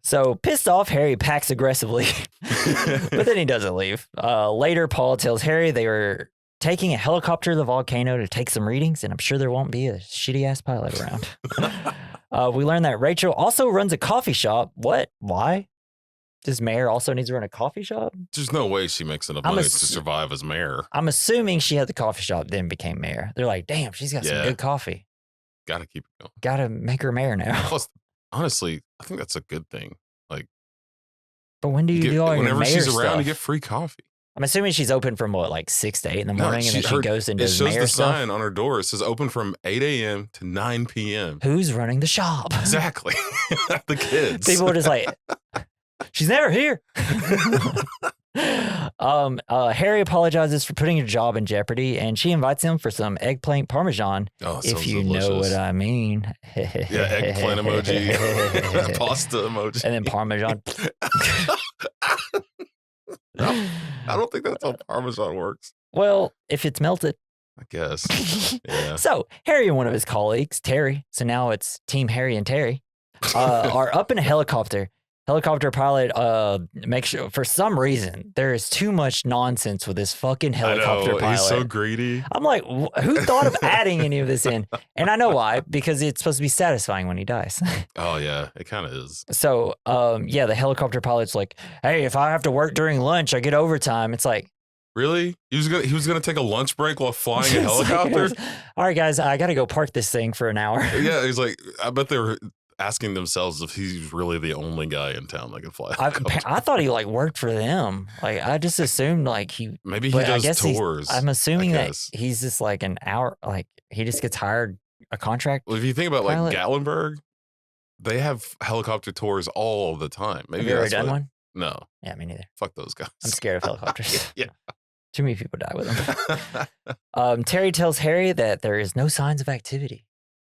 S1: So pissed off, Harry packs aggressively, but then he doesn't leave. Later, Paul tells Harry they were taking a helicopter to the volcano to take some readings, and I'm sure there won't be a shitty ass pilot around. We learned that Rachel also runs a coffee shop. What? Why? Does Mayor also needs to run a coffee shop?
S2: There's no way she makes enough money to survive as mayor.
S1: I'm assuming she had the coffee shop, then became mayor. They're like, damn, she's got some
S2: Yeah.
S1: good coffee.
S2: Gotta keep it going.
S1: Gotta make her mayor now.
S2: Plus, honestly, I think that's a good thing. Like,
S1: But when do you do all your
S2: whenever
S1: mayor
S2: she's around,
S1: stuff?
S2: you get free coffee.
S1: I'm assuming she's open from 6 to 8 in the morning, and then she goes and
S2: It
S1: does
S2: shows
S1: mayor
S2: the
S1: stuff.
S2: sign on her door. It says open from 8 a.m. to 9 p.m.
S1: Who's running the shop?
S2: Exactly. The kids.
S1: People were just like, she's never here. Harry apologizes for putting her job in jeopardy, and she invites him for some eggplant parmesan,
S2: Oh, it
S1: if
S2: sounds
S1: you know
S2: delicious.
S1: what I mean.
S2: Yeah, eggplant emoji, pasta emoji.
S1: And then parmesan.
S2: No, I don't think that's how Parmesan works.
S1: Well, if it's melted.
S2: I guess. Yeah.
S1: So Harry and one of his colleagues, Terry, so now it's Team Harry and Terry, are up in a helicopter. Helicopter pilot makes sure, for some reason, there is too much nonsense with this fucking helicopter
S2: I know,
S1: pilot.
S2: he's so greedy.
S1: I'm like, who thought of adding any of this in? And I know why, because it's supposed to be satisfying when he dies.
S2: Oh yeah, it kind of is.
S1: So, yeah, the helicopter pilot's like, hey, if I have to work during lunch, I get overtime. It's like,
S2: Really? He was gonna take a lunch break while flying a helicopter?
S1: all right, guys, I got to go park this thing for an hour.
S2: Yeah, he's like, I bet they were asking themselves if he's really the only guy in town that can fly. a helicopter.
S1: I thought he worked for them. I just assumed he.
S2: Maybe he
S1: but I
S2: does
S1: guess
S2: tours.
S1: I'm assuming
S2: I
S1: that
S2: guess.
S1: he's just an hour. He just gets hired a contract.
S2: Well, if you think about
S1: pilot.
S2: Gatlinburg, they have helicopter tours all the time. Maybe
S1: Have you ever
S2: that's
S1: done
S2: what-
S1: one?
S2: No,
S1: Yeah, me neither.
S2: fuck those guys.
S1: I'm scared of helicopters.
S2: Yeah.
S1: Too many people die with them. Terry tells Harry that there is no signs of activity.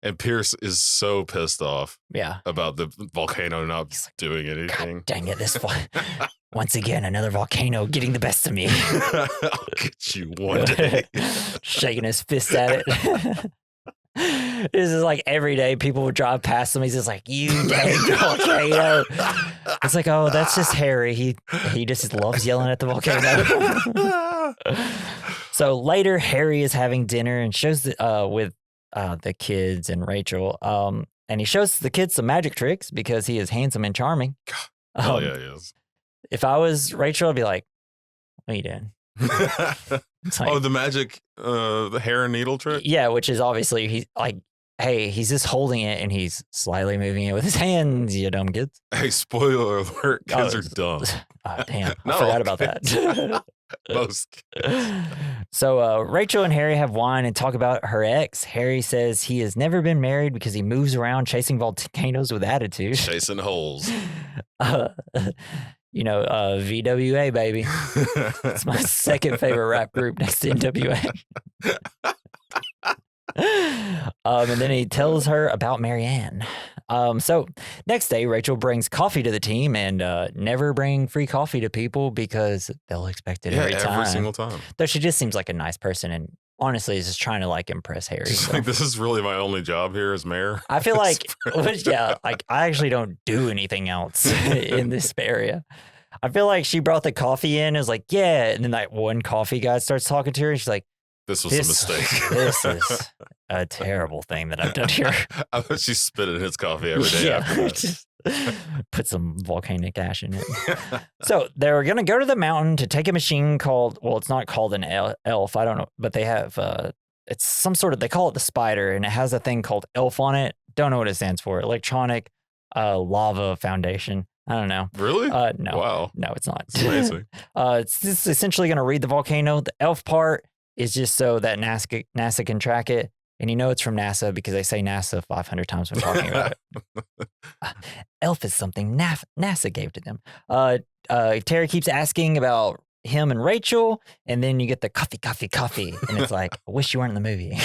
S2: And Pierce is so pissed off
S1: Yeah.
S2: about the volcano not
S1: He's like,
S2: doing anything.
S1: God dang it, once again, another volcano getting the best of me.
S2: I'll get you one day.
S1: Shaking his fist at it. This is like every day people would drive past him. He's just like, you dang volcano. It's like, oh, that's just Harry. He just loves yelling at the volcano. So later, Harry is having dinner and shows with the kids and Rachel. And he shows the kids some magic tricks because he is handsome and charming.
S2: Oh, yeah, he is.
S1: If I was Rachel, I'd be like, what are you doing?
S2: Like, the magic the hair and needle trick?
S1: Yeah, which is obviously he's like, hey, he's just holding it and he's slightly moving it with his hands, you dumb kids.
S2: Hey, spoiler alert, kids are dumb.
S1: Oh, damn. I forgot about that.
S2: Most kids.
S1: So Rachel and Harry have wine and talk about her ex. Harry says he has never been married because he moves around chasing volcanoes with attitude.
S2: Chasing holes.
S1: VWA, baby. It's my second favorite rap group next to NWA. And then he tells her about Marianne. So next day, Rachel brings coffee to the team and never bring free coffee to people because they'll expect it every time.
S2: Every single time.
S1: Though she just seems like a nice person and honestly is just trying to like impress Harry.
S2: She's like, this is really my only job here as mayor.
S1: I feel like, I actually don't do anything else in this area. I feel like she brought the coffee in and was like, yeah. And then that one coffee guy starts talking to her and she's like,
S2: this was a mistake.
S1: This is a terrible thing that I've done here.
S2: I bet she's spitting his coffee every day after that.
S1: Put some volcanic ash in it. So they're going to go to the mountain to take a machine called, well, it's not called an elf. I don't know, but they have, it's some sort of, they call it the spider and it has a thing called elf on it. Don't know what it stands for. Electronic Lava Foundation. I don't know.
S2: Really?
S1: No.
S2: Wow.
S1: No, it's not.
S2: It's amazing.
S1: It's just essentially going to read the volcano. The elf part is just so that NASA can track it. And it's from NASA because they say NASA 500 times when talking about it. Elf is something NASA gave to them. Terry keeps asking about him and Rachel, and then you get the coffee. And it's like, I wish you weren't in the movie.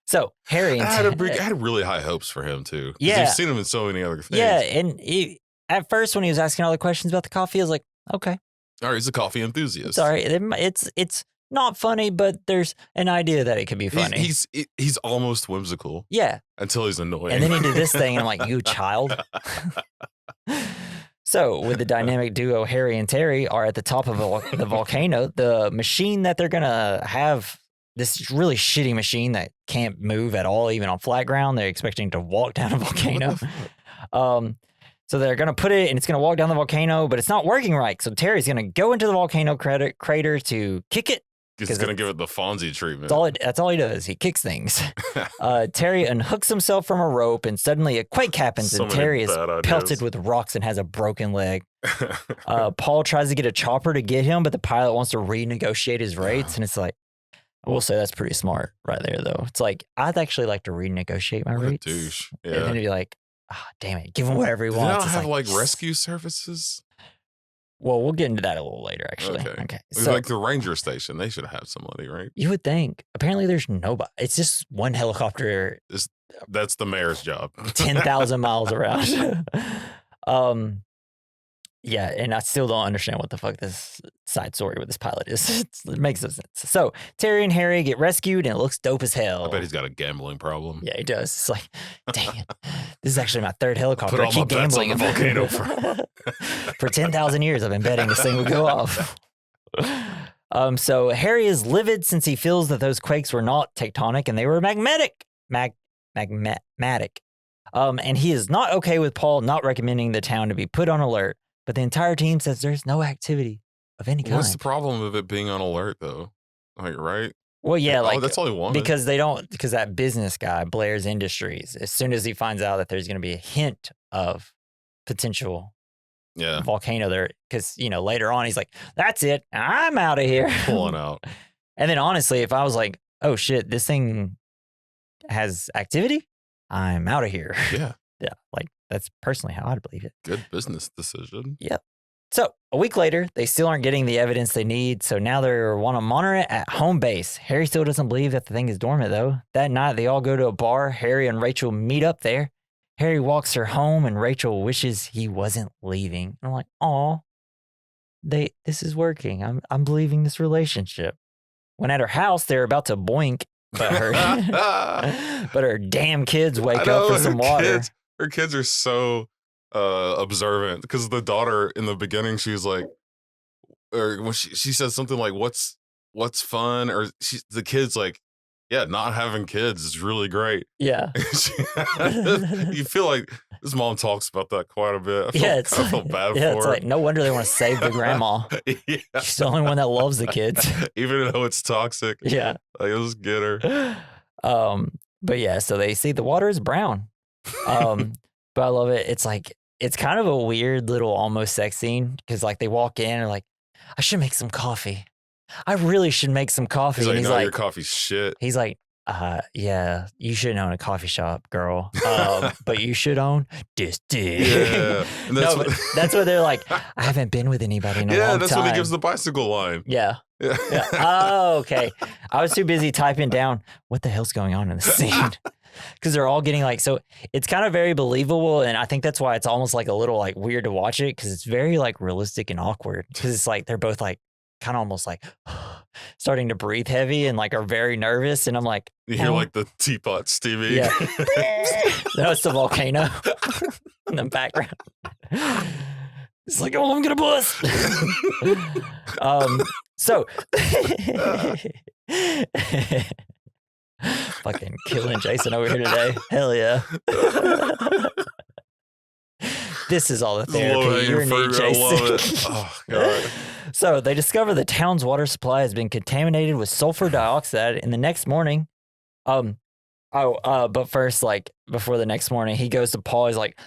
S1: So Harry and
S2: I had really high hopes for him too.
S1: Yeah.
S2: You've seen him in so many other things.
S1: Yeah, and at first when he was asking all the questions about the coffee, I was like, okay.
S2: All right, he's a coffee enthusiast.
S1: Sorry, it's not funny, but there's an idea that it could be funny.
S2: He's almost whimsical.
S1: Yeah.
S2: Until he's annoying.
S1: And then he did this thing, and I'm like, you child. So with the dynamic duo, Harry and Terry are at the top of the volcano. The machine that they're going to have, this really shitty machine that can't move at all, even on flat ground. They're expecting to walk down a volcano. So they're going to put it and it's going to walk down the volcano, but it's not working right. So Terry's going to go into the volcano crater to kick it.
S2: He's going to give it the Fonzie treatment.
S1: That's all he does. He kicks things. Terry unhooks himself from a rope and suddenly a quake happens and Terry is pelted with rocks and has a broken leg. Paul tries to get a chopper to get him, but the pilot wants to renegotiate his rates. And it's like, I will say that's pretty smart right there, though. It's like, I'd actually like to renegotiate my rates.
S2: What a douche. Yeah.
S1: And then it'd be like, damn it, give him whatever he wants.
S2: They don't have like rescue services?
S1: Well, we'll get into that a little later, actually.
S2: Okay. So, like the ranger station, they should have somebody, right?
S1: You would think. Apparently, there's nobody. It's just one helicopter.
S2: That's the mayor's job.
S1: 10,000 miles around. Yeah, and I still don't understand what the fuck this side story with this pilot is. It makes no sense. So Terry and Harry get rescued, and it looks dope as hell.
S2: I bet he's got a gambling problem.
S1: Yeah, he does. It's like, dang it, this is actually my third helicopter.
S2: Put all my bets on the volcano
S1: for 10,000 years. I've been betting this thing would go off. So Harry is livid since he feels that those quakes were not tectonic and they were magmatic. And he is not okay with Paul not recommending the town to be put on alert. But the entire team says there's no activity of any kind.
S2: What's the problem of it being on alert, though? Like, right?
S1: Well, yeah, like
S2: that's all he wanted.
S1: Because that business guy, Blair's Industries, as soon as he finds out that there's going to be a hint of potential volcano there, because, later on he's like, that's it, I'm out of here.
S2: Pulling out.
S1: And then honestly, if I was like, oh shit, this thing has activity, I'm out of here.
S2: Yeah.
S1: Yeah, like that's personally how I'd believe it.
S2: Good business decision.
S1: Yep. So a week later, they still aren't getting the evidence they need. So now they want to monitor it at home base. Harry still doesn't believe that the thing is dormant, though. That night, they all go to a bar. Harry and Rachel meet up there. Harry walks her home, and Rachel wishes he wasn't leaving. I'm like, "Aw, this is working. I'm believing this relationship." When at her house, they're about to boink, but her damn kids wake up for some water.
S2: Her kids are so observant, because the daughter in the beginning, she's like, or when she says something like, what's fun, or the kid's like, yeah, not having kids is really great.
S1: Yeah.
S2: You feel like this mom talks about that quite a bit. I feel bad for her.
S1: It's like, no wonder they want to save the grandma.
S2: Yeah.
S1: She's the only one that loves the kids.
S2: Even though it's toxic.
S1: Yeah.
S2: Like, let's get her.
S1: But yeah, so they see the water is brown. But I love it. It's like, it's kind of a weird little almost sex scene, because like they walk in and like, I should make some coffee. I really should make some coffee.
S2: He's like, your coffee's shit.
S1: He's like, yeah, you shouldn't own a coffee shop, girl. But you should own this dick.
S2: Yeah. And
S1: that's what they're like, I haven't been with anybody in a long time.
S2: Yeah, that's when he gives the bicycle line.
S1: Yeah. Oh, okay. I was too busy typing down what the hell's going on in the scene. Because they're all getting like, so it's kind of very believable. And I think that's why it's almost like a little like weird to watch it, because it's very like realistic and awkward. Because it's like they're both like kind of almost like starting to breathe heavy and like are very nervous. And I'm like,
S2: you hear like the teapot steaming.
S1: Yeah. No, it's the volcano in the background. It's like, oh, I'm gonna bust. So fucking killing Jason over here today. Hell yeah. This is all the therapy you need, Jason.
S2: Oh, God.
S1: So they discover the town's water supply has been contaminated with sulfur dioxide. And the next morning, but first, like before the next morning, he goes to Paul. He's like,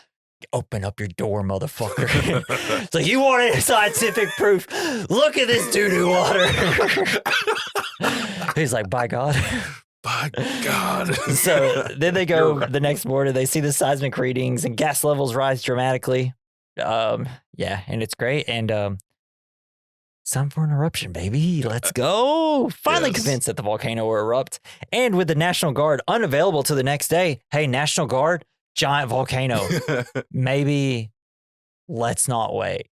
S1: open up your door, motherfucker. It's like, you wanted scientific proof. Look at this doo-doo water. He's like, by God.
S2: By God.
S1: So then they go the next morning, they see the seismic readings and gas levels rise dramatically. Yeah, and it's great. And it's time for an eruption, baby. Let's go. Finally convinced that the volcano will erupt. And with the National Guard unavailable to the next day, hey, National Guard, giant volcano. Maybe let's not wait.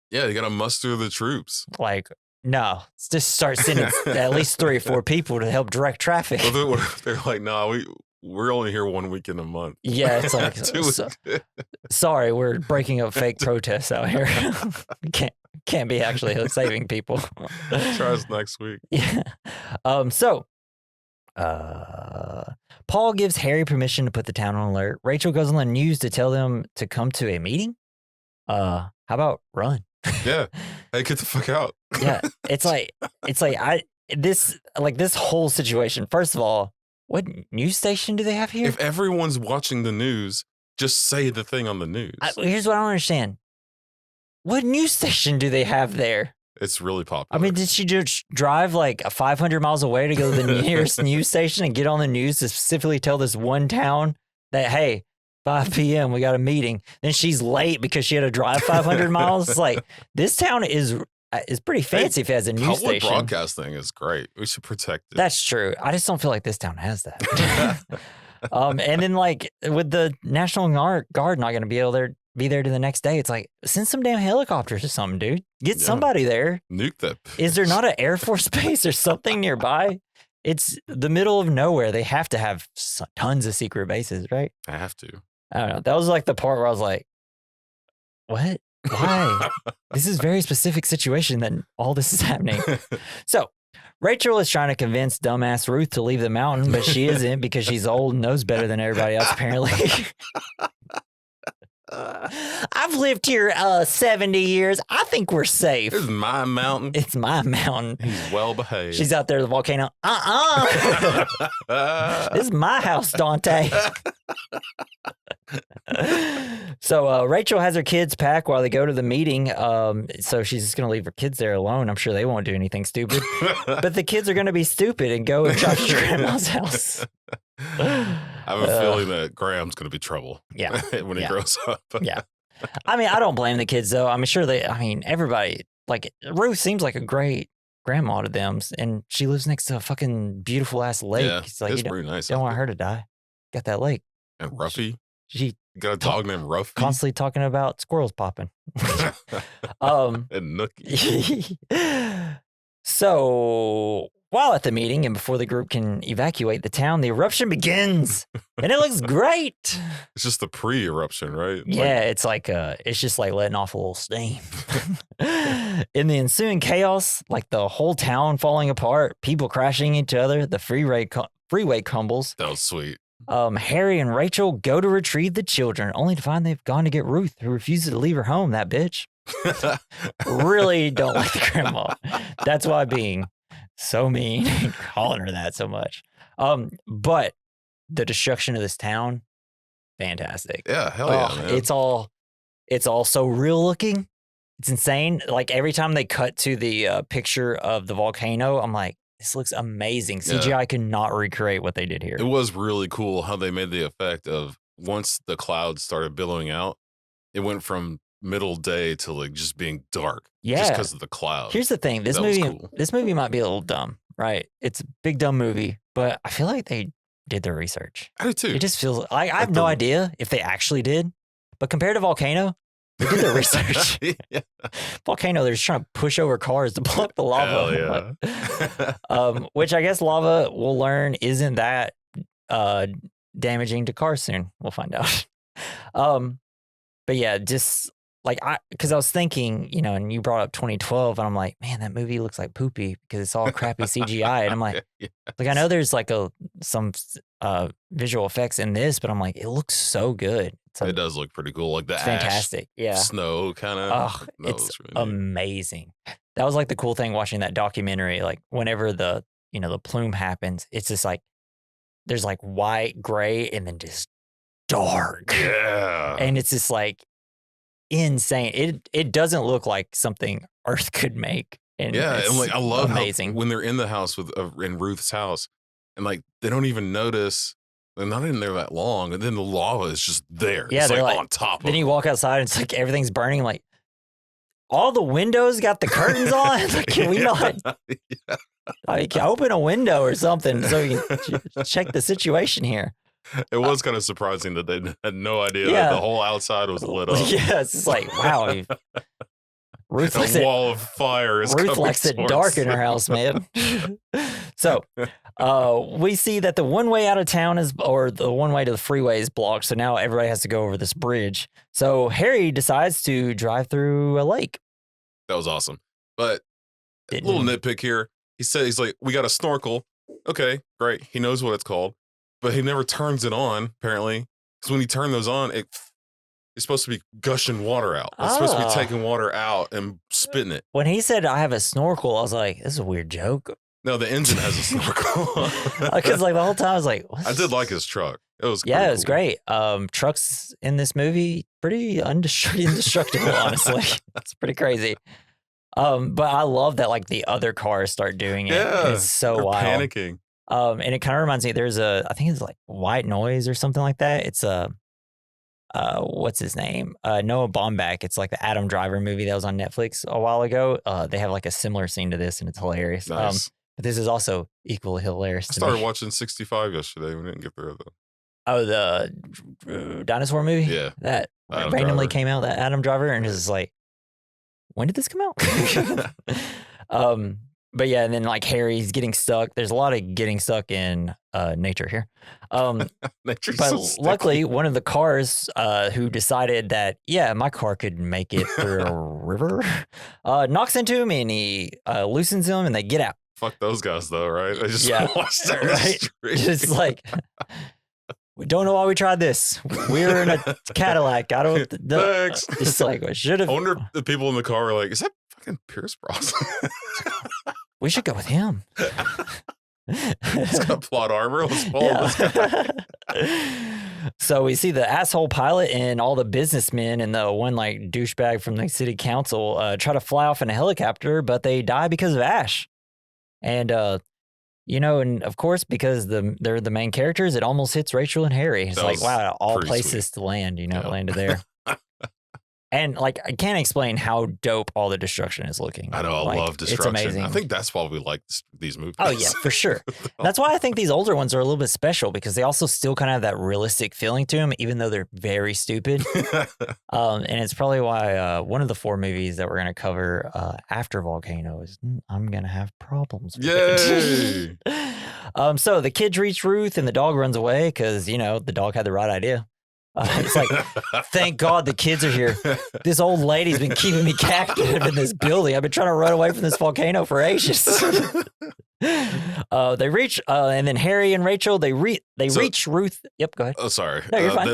S2: Yeah, you got to muster the troops.
S1: Like, no, let's just start sending at least 3 or 4 people to help direct traffic.
S2: Well, they're like, no, we're only here 1 week in a month.
S1: Yeah, it's like, sorry, we're breaking up fake protests out here. Can't be actually saving people.
S2: Try us next week.
S1: Yeah. Paul gives Harry permission to put the town on alert. Rachel goes on the news to tell them to come to a meeting. How about run?
S2: Yeah. Hey, get the fuck out.
S1: Yeah. It's like this whole situation. First of all, what news station do they have here?
S2: If everyone's watching the news, just say the thing on the news.
S1: Here's what I don't understand. What news station do they have there?
S2: It's really popular.
S1: I mean, did she just drive like 500 miles away to go to the nearest news station and get on the news to specifically tell this one town that, hey, 5 p.m. we got a meeting? Then she's late because she had to drive 500 miles. It's like, this town is pretty fancy if it has a news
S2: public
S1: station.
S2: Broadcasting is great. We should protect it.
S1: That's true. I just don't feel like this town has that. And then like with the National Guard not going to be able to be there to the next day, it's like, send some damn helicopters or something, dude. Get somebody there.
S2: Nuke that.
S1: Is there not an Air Force base or something nearby? It's the middle of nowhere. They have to have tons of secret bases, right?
S2: I have to.
S1: I don't know. That was like the part where I was like, what? Why? This is a very specific situation that all this is happening. So Rachel is trying to convince dumbass Ruth to leave the mountain, but she isn't because she's old and knows better than everybody else, apparently. I've lived here 70 years. I think we're safe.
S2: This is my mountain.
S1: It's my mountain.
S2: He's well behaved.
S1: She's out there at the volcano. This is my house, Dante. So Rachel has her kids pack while they go to the meeting. So she's just going to leave her kids there alone. I'm sure they won't do anything stupid. But the kids are going to be stupid and go and try to grandma's house.
S2: I have a feeling that Graham's going to be trouble.
S1: Yeah.
S2: When he grows up.
S1: Yeah. I mean, I don't blame the kids though. I'm sure everybody, like Ruth seems like a great grandma to them, and she lives next to a fucking beautiful ass lake.
S2: Yeah,
S1: It's like
S2: it's
S1: you
S2: pretty nice.
S1: don't
S2: out
S1: want
S2: there.
S1: her to die. Got that lake.
S2: And Ruffy,
S1: She
S2: you got a dog named Ruffy
S1: constantly talking about squirrels popping. Um,
S2: and Nookie.
S1: So while at the meeting and before the group can evacuate the town, the eruption begins, and it looks great.
S2: It's just the pre-eruption, right?
S1: Yeah, it's like it's just like letting off a little steam. In the ensuing chaos, like the whole town falling apart, people crashing each other, the freeway crumbles.
S2: That was sweet.
S1: Harry and Rachel go to retrieve the children, only to find they've gone to get Ruth, who refuses to leave her home. That bitch. Really don't like the grandma. That's why being so mean and calling her that so much. But the destruction of this town, fantastic.
S2: Yeah, hell yeah, man.
S1: It's all so real looking. It's insane. Like every time they cut to the picture of the volcano, I'm like, this looks amazing. CGI cannot recreate what they did here.
S2: It was really cool how they made the effect of once the clouds started billowing out, it went from middle day to like just being dark.
S1: Yeah.
S2: Just because of the clouds.
S1: Here's the thing. This movie might be a little dumb, right? It's a big dumb movie, but I feel like they did their research.
S2: I do too.
S1: It just feels I have no idea if they actually did, but compared to Volcano, they did their research.
S2: Yeah.
S1: Volcano, they're just trying to push over cars to block the lava.
S2: Hell yeah.
S1: Which I guess lava, we'll learn, isn't that damaging to cars soon. We'll find out. But yeah, just like because I was thinking, and you brought up 2012, and I'm like, man, that movie looks like poopy because it's all crappy CGI. And I'm like, like I know there's like some visual effects in this, but I'm like, it looks so good.
S2: It does look pretty cool, like the ash,
S1: fantastic, yeah,
S2: snow kind of.
S1: Oh, it's really amazing. That was like the cool thing watching that documentary. Like whenever the plume happens, it's just like there's like white, gray, and then just dark.
S2: Yeah,
S1: and it's just like insane. It doesn't look like something Earth could make. And
S2: and like I love
S1: amazing
S2: when they're in the house in Ruth's house, and like they don't even notice. They're not in there that long, and then the lava is just there.
S1: Yeah,
S2: it's
S1: they're
S2: like on top of
S1: Then you walk outside, and it's like everything's burning. Like all the windows got the curtains on. Like, can we not? Like open a window or something so we can check the situation here.
S2: It was kind of surprising that they had no idea that the whole outside was lit up.
S1: Yeah, it's just like wow. Ruth likes
S2: wall of fire is
S1: Ruth likes it dark in her house, man. So we see that the one way out of town the one way to the freeway is blocked. So now everybody has to go over this bridge. So Harry decides to drive through a lake.
S2: That was awesome. But a little nitpick here. He's like, we got a snorkel. Okay, great. He knows what it's called, but he never turns it on, apparently. Because when he turned those on, it's supposed to be gushing water out. It's supposed to be taking water out and spitting it.
S1: When he said, I have a snorkel, I was like, this is a weird joke.
S2: No, the engine has a snorkel.
S1: Because like the whole time I was like,
S2: I did like his truck. It was
S1: it was great. Trucks in this movie, pretty indestructible, honestly. It's pretty crazy. But I love that like the other cars start doing it.
S2: Yeah,
S1: it's so
S2: they're
S1: wild.
S2: Panicking.
S1: And it kind of reminds me, I think it's like White Noise or something like that. It's what's his name? Noah Baumbach. It's like the Adam Driver movie that was on Netflix a while ago. They have like a similar scene to this, and it's hilarious.
S2: Nice.
S1: But this is also equally hilarious.
S2: I started watching 65 yesterday. We didn't get there though.
S1: Oh, the dinosaur movie?
S2: Yeah.
S1: That
S2: Adam
S1: randomly
S2: Driver.
S1: came out, that Adam Driver, and it's like, when did this come out? But yeah, and then like Harry's getting stuck. There's a lot of getting stuck in nature here.
S2: Nature's
S1: But
S2: so
S1: luckily, one of the cars who decided that, yeah, my car could make it through a river, knocks into him and he loosens him and they get out.
S2: Fuck those guys though, right? They just watched down
S1: right?
S2: the street.
S1: Just like, we don't know why we tried this. We're in a Cadillac. I don't.
S2: Thanks.
S1: It's like, I should have.
S2: I wonder if the people in the car were like, is that fucking Pierce Brosnan?
S1: We should go with him.
S2: He's got plot armor. Let's follow this guy.
S1: So we see the asshole pilot and all the businessmen and the one like douchebag from the city council try to fly off in a helicopter, but they die because of ash. And and of course, because they're the main characters, it almost hits Rachel and Harry. It's like, wow, all places to land, landed there. And like, I can't explain how dope all the destruction is looking.
S2: I know. I love destruction.
S1: It's amazing.
S2: I think that's why we like these movies.
S1: Oh yeah, for sure. That's why I think these older ones are a little bit special because they also still kind of have that realistic feeling to them, even though they're very stupid. And it's probably why one of the 4 movies that we're going to cover after Volcano is I'm going to have problems with
S2: Yay!
S1: So the kids reach Ruth and the dog runs away because, the dog had the right idea. It's like, thank God the kids are here. This old lady's been keeping me captive in this building. I've been trying to run away from this volcano for ages. They reach, and then Harry and Rachel, they reach Ruth. Yep, go ahead.
S2: Oh, sorry.
S1: No, you're fine.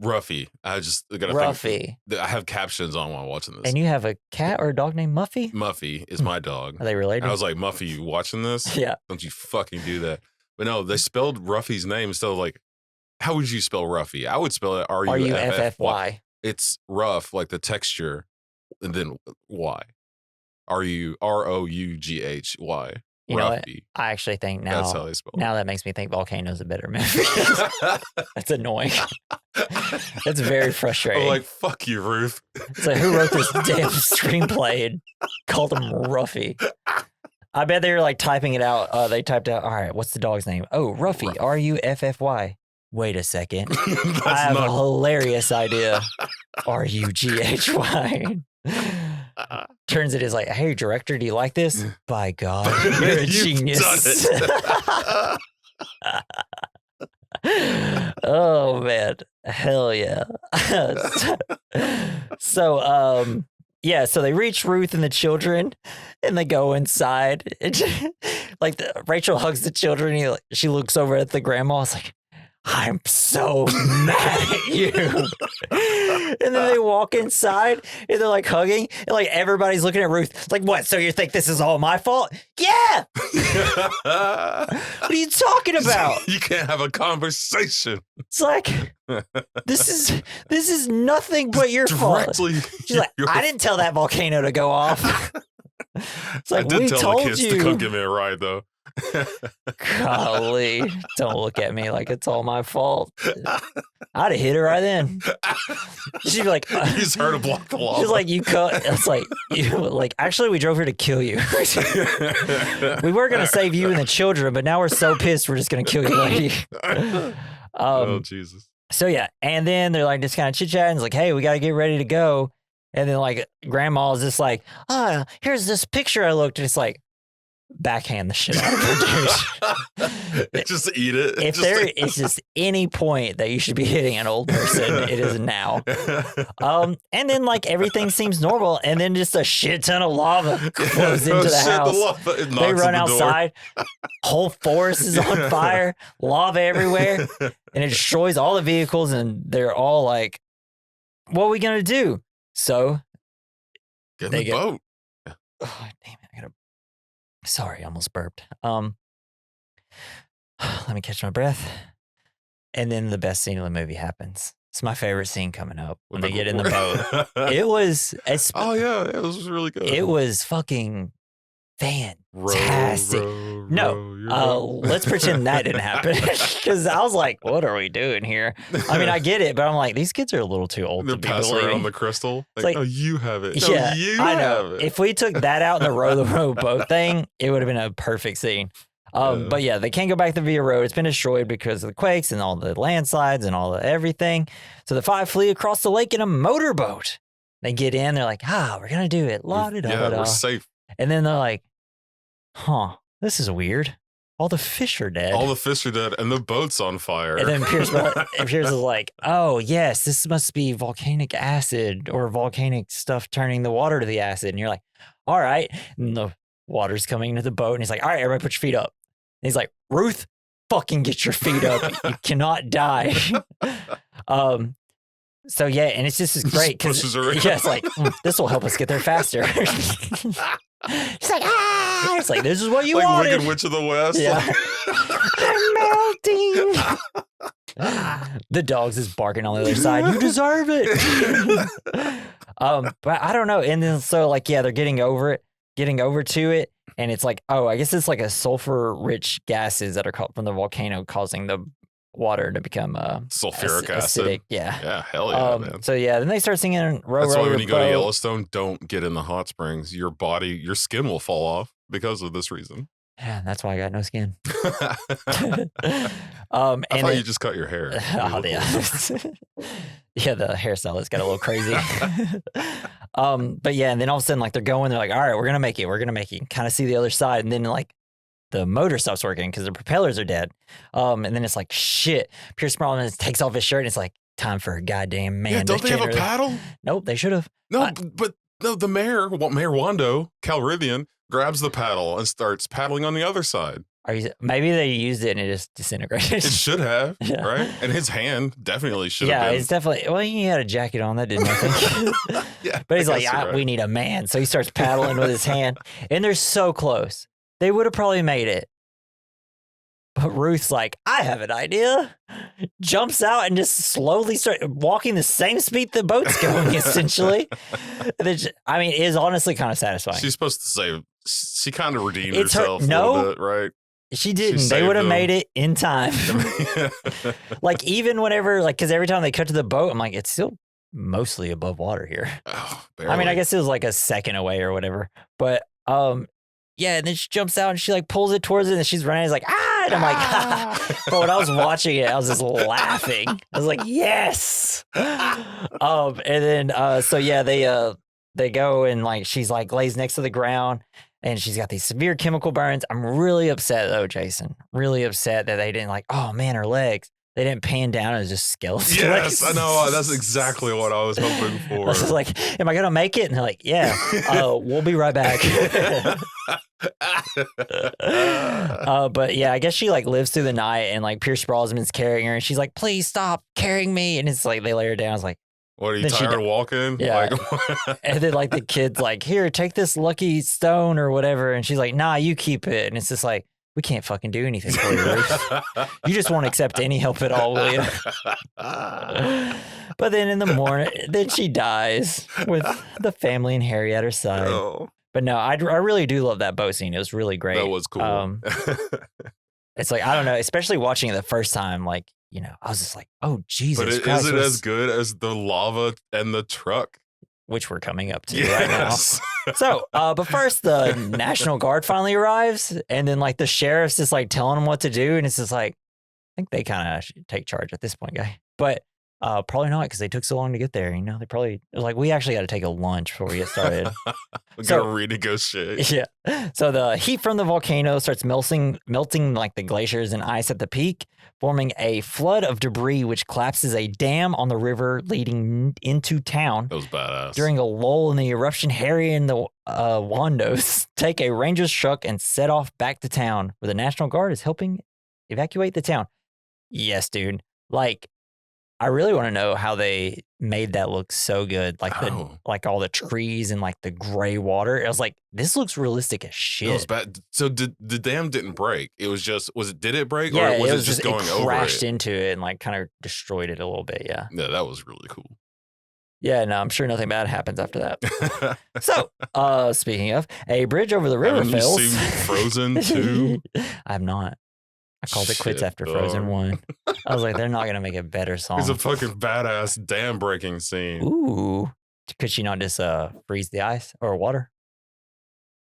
S2: Ruffy. I just got to
S1: Ruffy.
S2: I have captions on while watching this.
S1: And you have a cat or a dog named Muffy?
S2: Muffy is my dog.
S1: Are they related?
S2: I was like, Muffy, you watching this?
S1: Yeah.
S2: Don't you fucking do that. But no, they spelled Ruffy's name instead of like, how would you spell Ruffy? I would spell it R-U-F-F-Y. It's rough, like the texture, and then Y. R-O-U-G-H-Y.
S1: You know what? I actually think now
S2: that's how they spell it.
S1: Now that makes me think Volcano's a better movie. That's annoying. That's very frustrating.
S2: I'm like, fuck you, Ruth.
S1: It's like, who wrote this damn screenplay and called him Ruffy? I bet they were like typing it out. They typed out, all right, what's the dog's name? Oh, Ruffy, R-U-F-F-Y. Wait a second. I have a hilarious idea. R-U-G-H-Y. Turns it is like, hey, director, do you like this? By God, you're a genius. Oh, man. Hell yeah. So they reach Ruth and the children and they go inside. Rachel hugs the children. She looks over at the grandma. It's like, I'm so mad at you. And then they walk inside and they're like hugging and like everybody's looking at Ruth. It's like, what? So you think this is all my fault? Yeah. What are you talking about?
S2: You can't have a conversation.
S1: It's like, this is nothing but your fault. She's like, I didn't tell that volcano to go off. It's like,
S2: I did
S1: we
S2: tell
S1: told
S2: the kids
S1: you
S2: to come give me a ride though.
S1: Golly, don't look at me like it's all my fault. I'd have hit her right then. She'd be like,
S2: you just heard her block the law.
S1: She's like, you cut. It's like, actually, we drove here to kill you. We were going to save you and the children, but now we're so pissed, we're just going to kill you, lady.
S2: Oh, Jesus.
S1: So, yeah. And then they're like, just kind of chit chatting. It's like, hey, we got to get ready to go. And then, like, grandma's just like, here's this picture I looked. And it's like, backhand the shit out of her, dude.
S2: Just eat it.
S1: If there is just any point that you should be hitting an old person, it is now. And then like everything seems normal, and then just a shit ton of lava flows into the house. They run outside. Whole forest is on fire, lava everywhere, and it destroys all the vehicles. And they're all like, "What are we gonna do?" So
S2: get in the boat.
S1: Oh, damn it! Sorry, I almost burped. Let me catch my breath. And then the best scene of the movie happens. It's my favorite scene coming up when they get in the boat. It was...
S2: Oh, yeah. It was really good.
S1: It was fucking fantastic. Let's pretend that didn't happen. Because I was like, what are we doing here? I mean, I get it, but I'm like, these kids are a little too old to be
S2: passing
S1: believing.
S2: around the crystal. Like, oh, you have it. No,
S1: yeah, I know.
S2: Have it.
S1: If we took that out in the row the road boat thing, it would have been a perfect scene. But yeah, they can't go back to Via Road. It's been destroyed because of the quakes and all the landslides and all the everything. So the 5 flee across the lake in a motorboat. They get in. They're like, we're going to do it.
S2: We're safe.
S1: And then they're like, this is weird. All the fish are dead.
S2: And the boat's on fire.
S1: And then Pierce is like, oh, yes, this must be volcanic acid or volcanic stuff turning the water to the acid. And you're like, all right. And the water's coming into the boat. And he's like, all right, everybody put your feet up. And he's like, Ruth, fucking get your feet up. You cannot die. So, yeah, and it's just great. Because it's like, this will help us get there faster. He's like, It's like, this is what you wanted.
S2: Wicked Witch of the West.
S1: Yeah. I'm melting. The dog's is barking on the other side. You deserve it. But I don't know. And then so like, yeah, they're getting over to it. And it's like, I guess it's like a sulfur rich gases that are from the volcano causing the water to become
S2: sulfuric acid.
S1: Acidic. Yeah.
S2: Yeah, hell yeah, man.
S1: So yeah, then they start singing "Row,
S2: That's
S1: row,
S2: why
S1: your
S2: when you go to
S1: boat."
S2: Yellowstone, don't get in the hot springs. Your skin will fall off because of this reason.
S1: Yeah, that's why I got no skin.
S2: I
S1: And
S2: thought you just cut your hair.
S1: Oh yeah, yeah. The hairstylist got a little crazy. But yeah, and then all of a sudden, like they're going, they're like, "All right, we're gonna make it. We're gonna make it." Kind of see the other side, and then like the motor stops working because the propellers are dead. And then it's like shit. Pierce Brosnan takes off his shirt, and it's like time for a goddamn man.
S2: Yeah, don't they have a paddle?
S1: Nope, they should have.
S2: No, but no. The mayor, Mayor Wando Calrissian, grabs the paddle and starts paddling on the other side.
S1: Maybe they used it and it just disintegrated.
S2: It should have,
S1: Yeah.
S2: right? And his hand definitely should have
S1: Yeah,
S2: been.
S1: it's definitely. Well, he had a jacket on that did nothing.
S2: Yeah,
S1: But he's
S2: I
S1: like,
S2: guess you're right.
S1: we need a man. So he starts paddling with his hand, and they're so close. They would have probably made it. But Ruth's like, I have an idea. Jumps out and just slowly start walking the same speed the boat's going, essentially. I mean, it is honestly kind of satisfying.
S2: She's supposed to say she kind of redeemed
S1: It's her-
S2: herself a
S1: no.
S2: little bit, right?
S1: She didn't.
S2: She
S1: They would have
S2: saved
S1: made it in time. Like, even whenever, like, because every time they cut to the boat, I'm like, it's still mostly above water here.
S2: Oh,
S1: I mean, I
S2: barely.
S1: guess it was like a second away or whatever. But yeah, and then she jumps out and she like pulls it towards it and she's running. It's like, ah, and I'm like, but when I was watching it, I was just laughing. I was like, yes. And then so yeah, they go and like she's like lays next to the ground and she's got these severe chemical burns. I'm really upset though, Jason. Really upset that they didn't like, oh man, her legs. They didn't pan down as just skeleton.
S2: Yes, I know. That's exactly what I was hoping
S1: I
S2: for.
S1: was like, am I going to make it? And they're like, yeah, we'll be right back. But yeah, I guess she like lives through the night and like Pierce Brosnan's carrying her and she's like, please stop carrying me. And it's like, they lay her down. I was like,
S2: What, are you
S1: Then she
S2: tired of walking?
S1: Yeah.
S2: Like,
S1: and then like the kid's like, here, take this lucky stone or whatever. And she's like, nah, you keep it. And it's just like, we can't fucking do anything for you, Ruth. You just won't accept any help at all, will you? But then in the morning, then she dies with the family and Harry at her side.
S2: Oh,
S1: But no, I really do love that boat scene. It was really great.
S2: that was cool.
S1: It's like, I don't know, especially watching it the first time, like, you know, I was just like, oh, Jesus
S2: But
S1: Christ.
S2: is it as good as the lava and the truck?
S1: Which we're coming up to right now.
S2: Yes.
S1: So, but first, the National Guard finally arrives, and then like the sheriff's just like telling them what to do, and it's just like, I think they kind of should take charge at this point, guy. But probably not because they took so long to get there. You know, they probably it was like, we actually got to take a lunch before we get started.
S2: We
S1: So-
S2: gotta renegotiate.
S1: Yeah. So the heat from the volcano starts melting like the glaciers and ice at the peak, forming a flood of debris, which collapses a dam on the river leading into town.
S2: That was badass.
S1: During a lull in the eruption, Harry and the Wandos take a ranger's truck and set off back to town, where the National Guard is helping evacuate the town. Yes, dude. Like, I really want to know how they made that look so good. Like
S2: Oh.
S1: like all the trees and like the gray water. I was like, this looks realistic as
S2: It was
S1: shit.
S2: bad. So the dam didn't break. It was just did it break
S1: Yeah,
S2: or was
S1: it
S2: it just going
S1: it
S2: over
S1: crashed
S2: it?
S1: into it and like kind of destroyed it a little bit. Yeah.
S2: Yeah, that was really cool.
S1: Yeah, no, I'm sure nothing bad happens after that. So, speaking of, a bridge over the river
S2: Haven't you
S1: fails.
S2: seen Frozen 2?
S1: I have not. I called it quits
S2: Shit,
S1: after Frozen
S2: dog.
S1: 1. I was like, they're not going to make a better song.
S2: It's a fucking badass dam breaking scene.
S1: Ooh. Could she not just freeze the ice or water?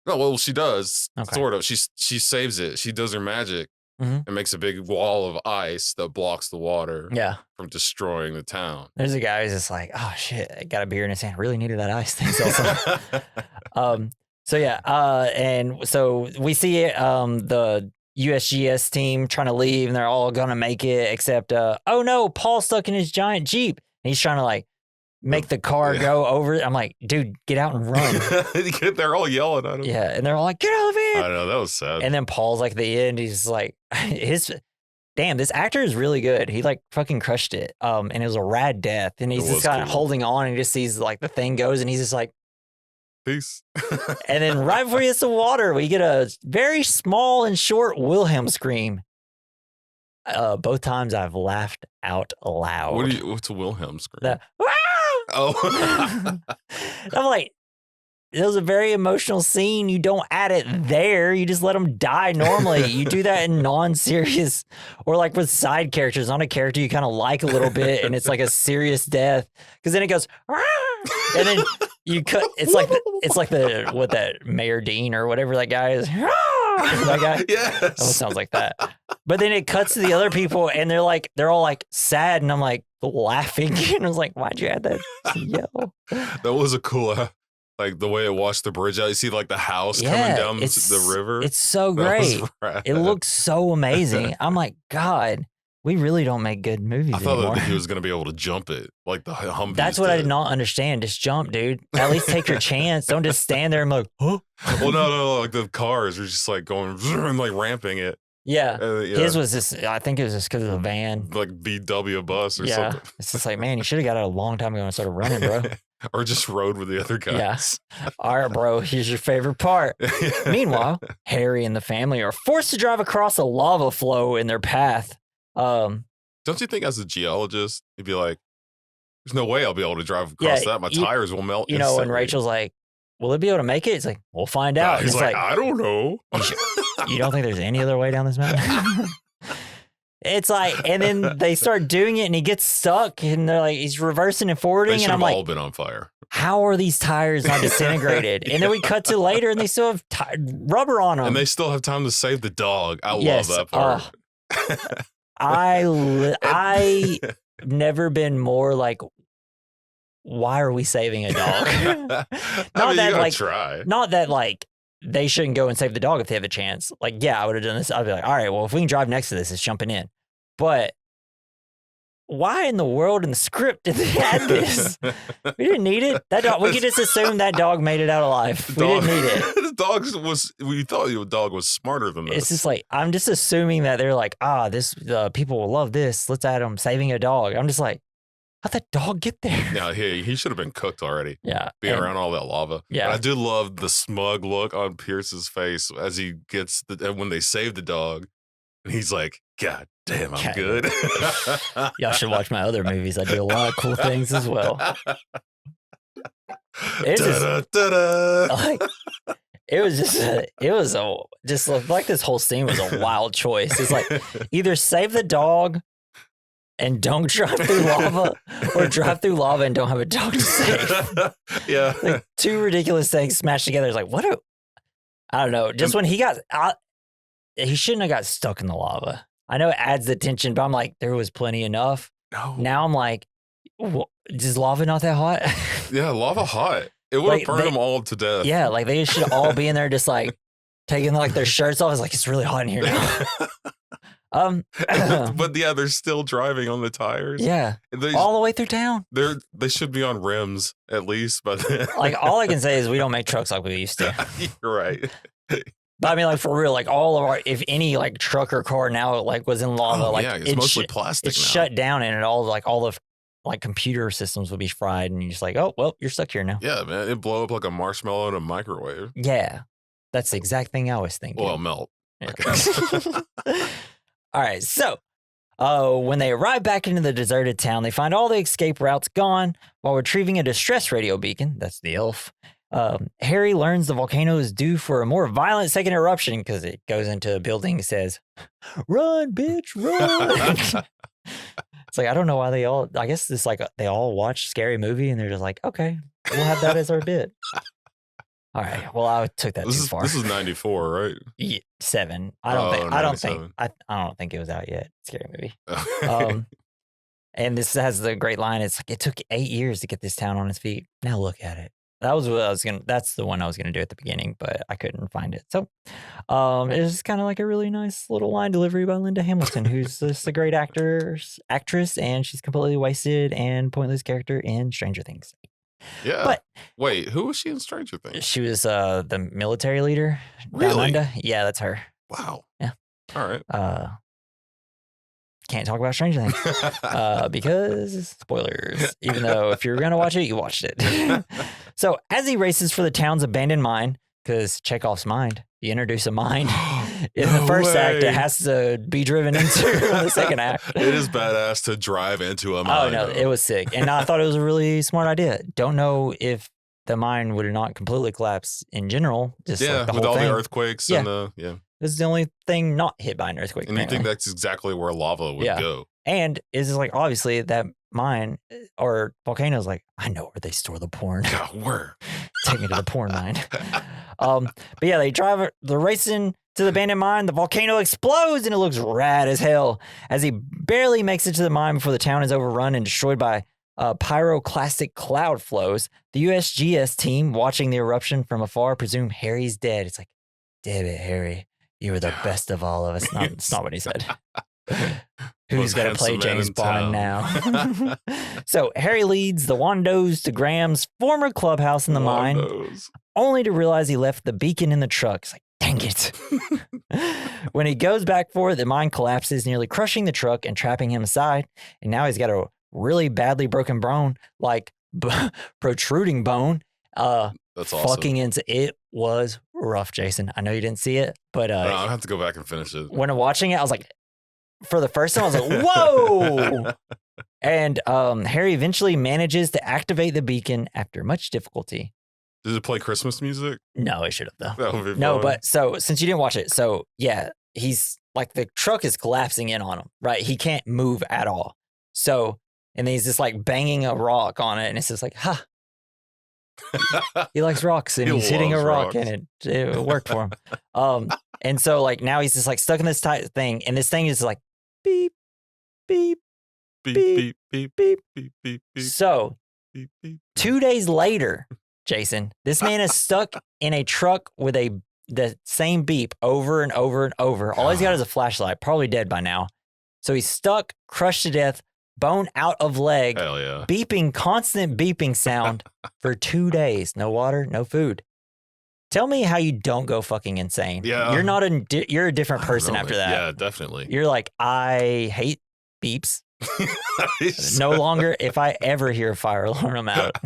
S2: No, well, she does
S1: Okay.
S2: sort of. She saves it. She does her magic
S1: Mhm.
S2: and makes a big wall of ice that blocks the water
S1: Yeah.
S2: from destroying the town.
S1: There's a guy who's just like, oh shit, I got a beer in his hand. Really needed that ice. Thanks, also. So yeah, and so we see the USGS team trying to leave, and they're all gonna make it, except oh no, Paul's stuck in his giant Jeep, and he's trying to like make the car
S2: Yeah.
S1: go over. I'm like, dude, get out and run.
S2: They're all yelling at him.
S1: Yeah, and they're all like, get out of
S2: I
S1: it.
S2: know, that was sad.
S1: And then Paul's like, at the end, he's like, damn, this actor is really good. He like fucking crushed it. And it was a rad death, and he's
S2: It
S1: just
S2: was
S1: kind of
S2: cool.
S1: holding on, and he just sees like the thing goes, and he's just like.
S2: Peace.
S1: And then right before he hits the water, we get a very small and short Wilhelm scream. Both times I've laughed out loud.
S2: What's a Wilhelm scream?
S1: The,
S2: Oh.
S1: I'm like, it was a very emotional scene. You don't add it there. You just let them die normally. You do that in non-serious or like with side characters, not a character you kind of like a little bit, and it's like a serious death. Because then it goes, and then you cut. It's like the what that Mayor Dean or whatever that guy is. That guy.
S2: Yes.
S1: It sounds like that. But then it cuts to the other people, and they're all like sad, and I'm like laughing, and I was like, why'd you add that yell?
S2: That was a cool. Like the way it washed the bridge out, you see like the house coming down the river.
S1: It's so great. It looks so amazing. I'm like, God, we really don't make good movies anymore.
S2: I thought that he was going to be able to jump it like the Humvees.
S1: That's what I did not understand. Just jump, dude. At least take your chance. Don't just stand there and like, huh?
S2: Well, no, like the cars are just like going and like ramping it.
S1: Yeah. His was just, I think it was just because of the van.
S2: Like VW bus or something.
S1: It's just like, man, you should have got it a long time ago and started running, bro.
S2: Or just rode with the other guys.
S1: Yeah. All right, bro, here's your favorite part. Meanwhile, Harry and the family are forced to drive across a lava flow in their path.
S2: Don't you think as a geologist, you'd be like, there's no way I'll be able to drive across that. My tires will melt.
S1: You know, when Rachel's like, will it be able to make it? It's like, we'll find out.
S2: He's like, I don't know.
S1: You don't think there's any other way down this mountain? It's like, and then they start doing it and he gets stuck and they're like, he's reversing and forwarding.
S2: They
S1: and I'm like,
S2: all been on fire.
S1: How are these tires not disintegrated? And then we cut to later and they still have rubber on them.
S2: And they still have time to save the dog. I love that part.
S1: I never been more like, why are we saving a dog?
S2: Not
S1: that like they shouldn't go and save the dog if they have a chance. Like, yeah, I would have done this. I'd be like, all right, well, if we can drive next to this, it's jumping in. But why in the world in the script did they add this? We didn't need it. That dog, we could just assume that dog made it out alive. We didn't need it.
S2: We thought your dog was smarter than this.
S1: It's just like, I'm just assuming that they're like, people will love this. Let's add them saving a dog. I'm just like, how'd that dog get there?
S2: Yeah, he should have been cooked already.
S1: Yeah.
S2: Being around all that lava.
S1: Yeah.
S2: But I do love the smug look on Pierce's face as he gets when they save the dog. And he's like, God damn, I'm good.
S1: Y'all should watch my other movies. I do a lot of cool things as well. It was just like this whole scene was a wild choice. It's like either save the dog and don't drive through lava, or drive through lava and don't have a dog to save.
S2: Yeah.
S1: Like two ridiculous things smashed together. It's like, I don't know. Just when he got out, he shouldn't have got stuck in the lava. I know it adds the tension, but I'm like, there was plenty enough.
S2: No.
S1: Now I'm like, is lava not that hot?
S2: Yeah, lava hot. It would have burned them all to death.
S1: Yeah, like they should all be in there just like taking like their shirts off. It's like, it's really hot in here now.
S2: But yeah, they're still driving on the tires.
S1: Yeah, all the way through town.
S2: They should be on rims at least, but
S1: like all I can say is we don't make trucks like we used to.
S2: You're right.
S1: But I mean, like for real, like all of our, if any like truck or car now like was in lava,
S2: it's mostly plastic.
S1: It's
S2: now.
S1: shut down, and all the like computer systems would be fried, and you're just like, oh well, you're stuck here now.
S2: Yeah, man, it'd blow up like a marshmallow in a microwave.
S1: Yeah, that's the exact thing I was thinking.
S2: Well, melt.
S1: Yeah. Okay. All right, so when they arrive back into the deserted town, they find all the escape routes gone while retrieving a distress radio beacon. That's the elf. Harry learns the volcano is due for a more violent second eruption because it goes into a building and says, run, bitch, run. It's like, I don't know why I guess it's like they all watch Scary Movie and they're just like, okay, we'll have that as our bit. All right. Well, I took that too far.
S2: This is 94, right?
S1: Yeah, 7. I don't think it was out yet. Scary Movie. And this has the great line. It's like, it took 8 years to get this town on its feet. Now look at it. That's the one I was gonna do at the beginning, but I couldn't find it. So it's kind of like a really nice little line delivery by Linda Hamilton, who's just a great actress, and she's completely wasted and pointless character in Stranger Things.
S2: Yeah.
S1: But
S2: wait, who was she in Stranger Things?
S1: She was the military leader.
S2: Really?
S1: Linda. Yeah, that's her.
S2: Wow.
S1: Yeah.
S2: All right.
S1: Can't talk about Stranger Things because spoilers. Even though if you're gonna watch it, you watched it. So as he races for the town's abandoned mine, because Chekhov's mind, you introduce a mine in the first act, it has to be driven into the second act.
S2: It is badass to drive into a mine.
S1: Oh no, it was sick, and I thought it was a really smart idea. Don't know if the mine would not completely collapse in general. Just like the
S2: with
S1: whole
S2: all
S1: thing.
S2: the earthquakes
S1: Yeah.
S2: and
S1: This is the only thing not hit by an earthquake.
S2: And you think that's exactly where lava would go.
S1: And it's like, obviously, that mine or volcano is like, I know where they store the porn.
S2: Where?
S1: Take me to the porn mine. But yeah, they're racing to the abandoned mine. The volcano explodes and it looks rad as hell as he barely makes it to the mine before the town is overrun and destroyed by pyroclastic cloud flows. The USGS team watching the eruption from afar presume Harry's dead. It's like, damn it, Harry. You were the best of all of us. It's not what he said. Who's going to play James Bond now? So Harry leads the Wandos to Graham's former clubhouse in the mine, only to realize he left the beacon in the truck. It's like, dang it. When he goes back for it, the mine collapses, nearly crushing the truck and trapping him inside. And now he's got a really badly broken bone, like protruding bone.
S2: That's awesome.
S1: Fucking into it was rough, Jason. I know you didn't see it, but
S2: I'll have to go back and finish it.
S1: When I'm watching it, I was like, for the first time, I was like, whoa. And Harry eventually manages to activate the beacon after much difficulty.
S2: Does it play Christmas music?
S1: No, it should have, though.
S2: That would be
S1: no,
S2: fun.
S1: but so since you didn't watch it, so yeah, he's like, the truck is collapsing in on him, right? He can't move at all. So, and then he's just like banging a rock on it, and it's just like, ha. He likes rocks, and he's hitting a rock, and it worked for him. And so like now he's just like stuck in this tight thing, and this thing is like beep, beep,
S2: beep,
S1: beep,
S2: beep,
S1: beep,
S2: beep, beep, beep.
S1: So
S2: Beep, beep.
S1: 2 days later, Jason, this man is stuck in a truck with the same beep over and over and over. All he's got is a flashlight, probably dead by now. So he's stuck, crushed to death, bone out of leg,
S2: Hell yeah.
S1: beeping, constant beeping sound for 2 days. No water, no food. Tell me how you don't go fucking insane.
S2: Yeah.
S1: You're a different person after that.
S2: Yeah, definitely.
S1: You're like, I hate beeps. No longer, if I ever hear a fire alarm, I'm out.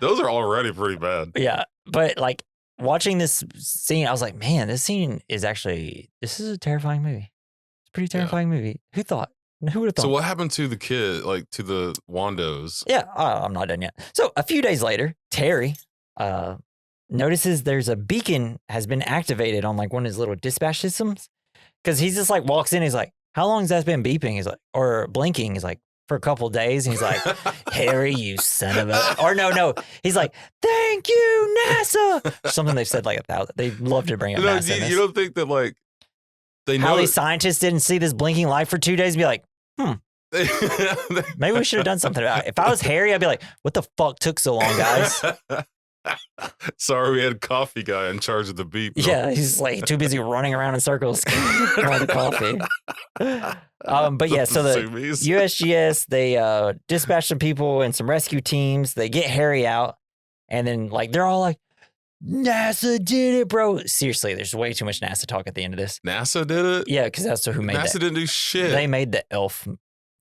S2: Those are already pretty bad.
S1: Yeah. But like watching this scene, I was like, man, this is a terrifying movie. It's a pretty terrifying movie. Who thought? Who would have thought?
S2: So what happened to the kid, like to the Wandos?
S1: Yeah, I'm not done yet. So a few days later, Terry notices there's a beacon has been activated on like one of his little dispatch systems. Because he's just like walks in, he's like, how long has that been beeping? He's like, or blinking? He's like, for a couple of days. And he's like, Harry, you son of a, or no. He's like, thank you, NASA. Something they've said like 1,000. They love to bring up NASA.
S2: You don't think that like they know
S1: how these scientists didn't see this blinking light for 2 days and be like, maybe we should have done something about it. If I was Harry, I'd be like, what the fuck took so long, guys?
S2: Sorry, we had a coffee guy in charge of the beep.
S1: Yeah, he's like too busy running around in circles around the coffee. But yeah, so the USGS, they dispatch some people and some rescue teams. They get Harry out, and then like they're all like, NASA did it, bro. Seriously, there's way too much NASA talk at the end of this.
S2: NASA did it?
S1: Yeah, because that's who made
S2: NASA didn't do shit.
S1: They made the elf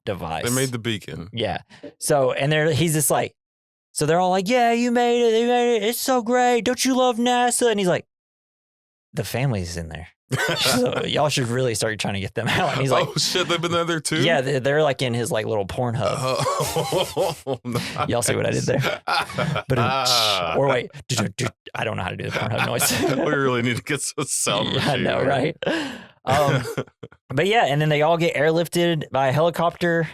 S1: device.
S2: They made the beacon.
S1: Yeah. So, and he's just like, so they're all like, yeah, you made it. They made it. It's so great. Don't you love NASA? And he's like, the family's in there. So y'all should really start trying to get them out. And he's like,
S2: oh shit, they've been there too?
S1: Yeah, they're like in his like little porn hub.
S2: Nice.
S1: Y'all see what I did there? Or wait, I don't know how to do the porn hub noise.
S2: We really need to get some sound machine.
S1: I know, right? But yeah, and then they all get airlifted by a helicopter,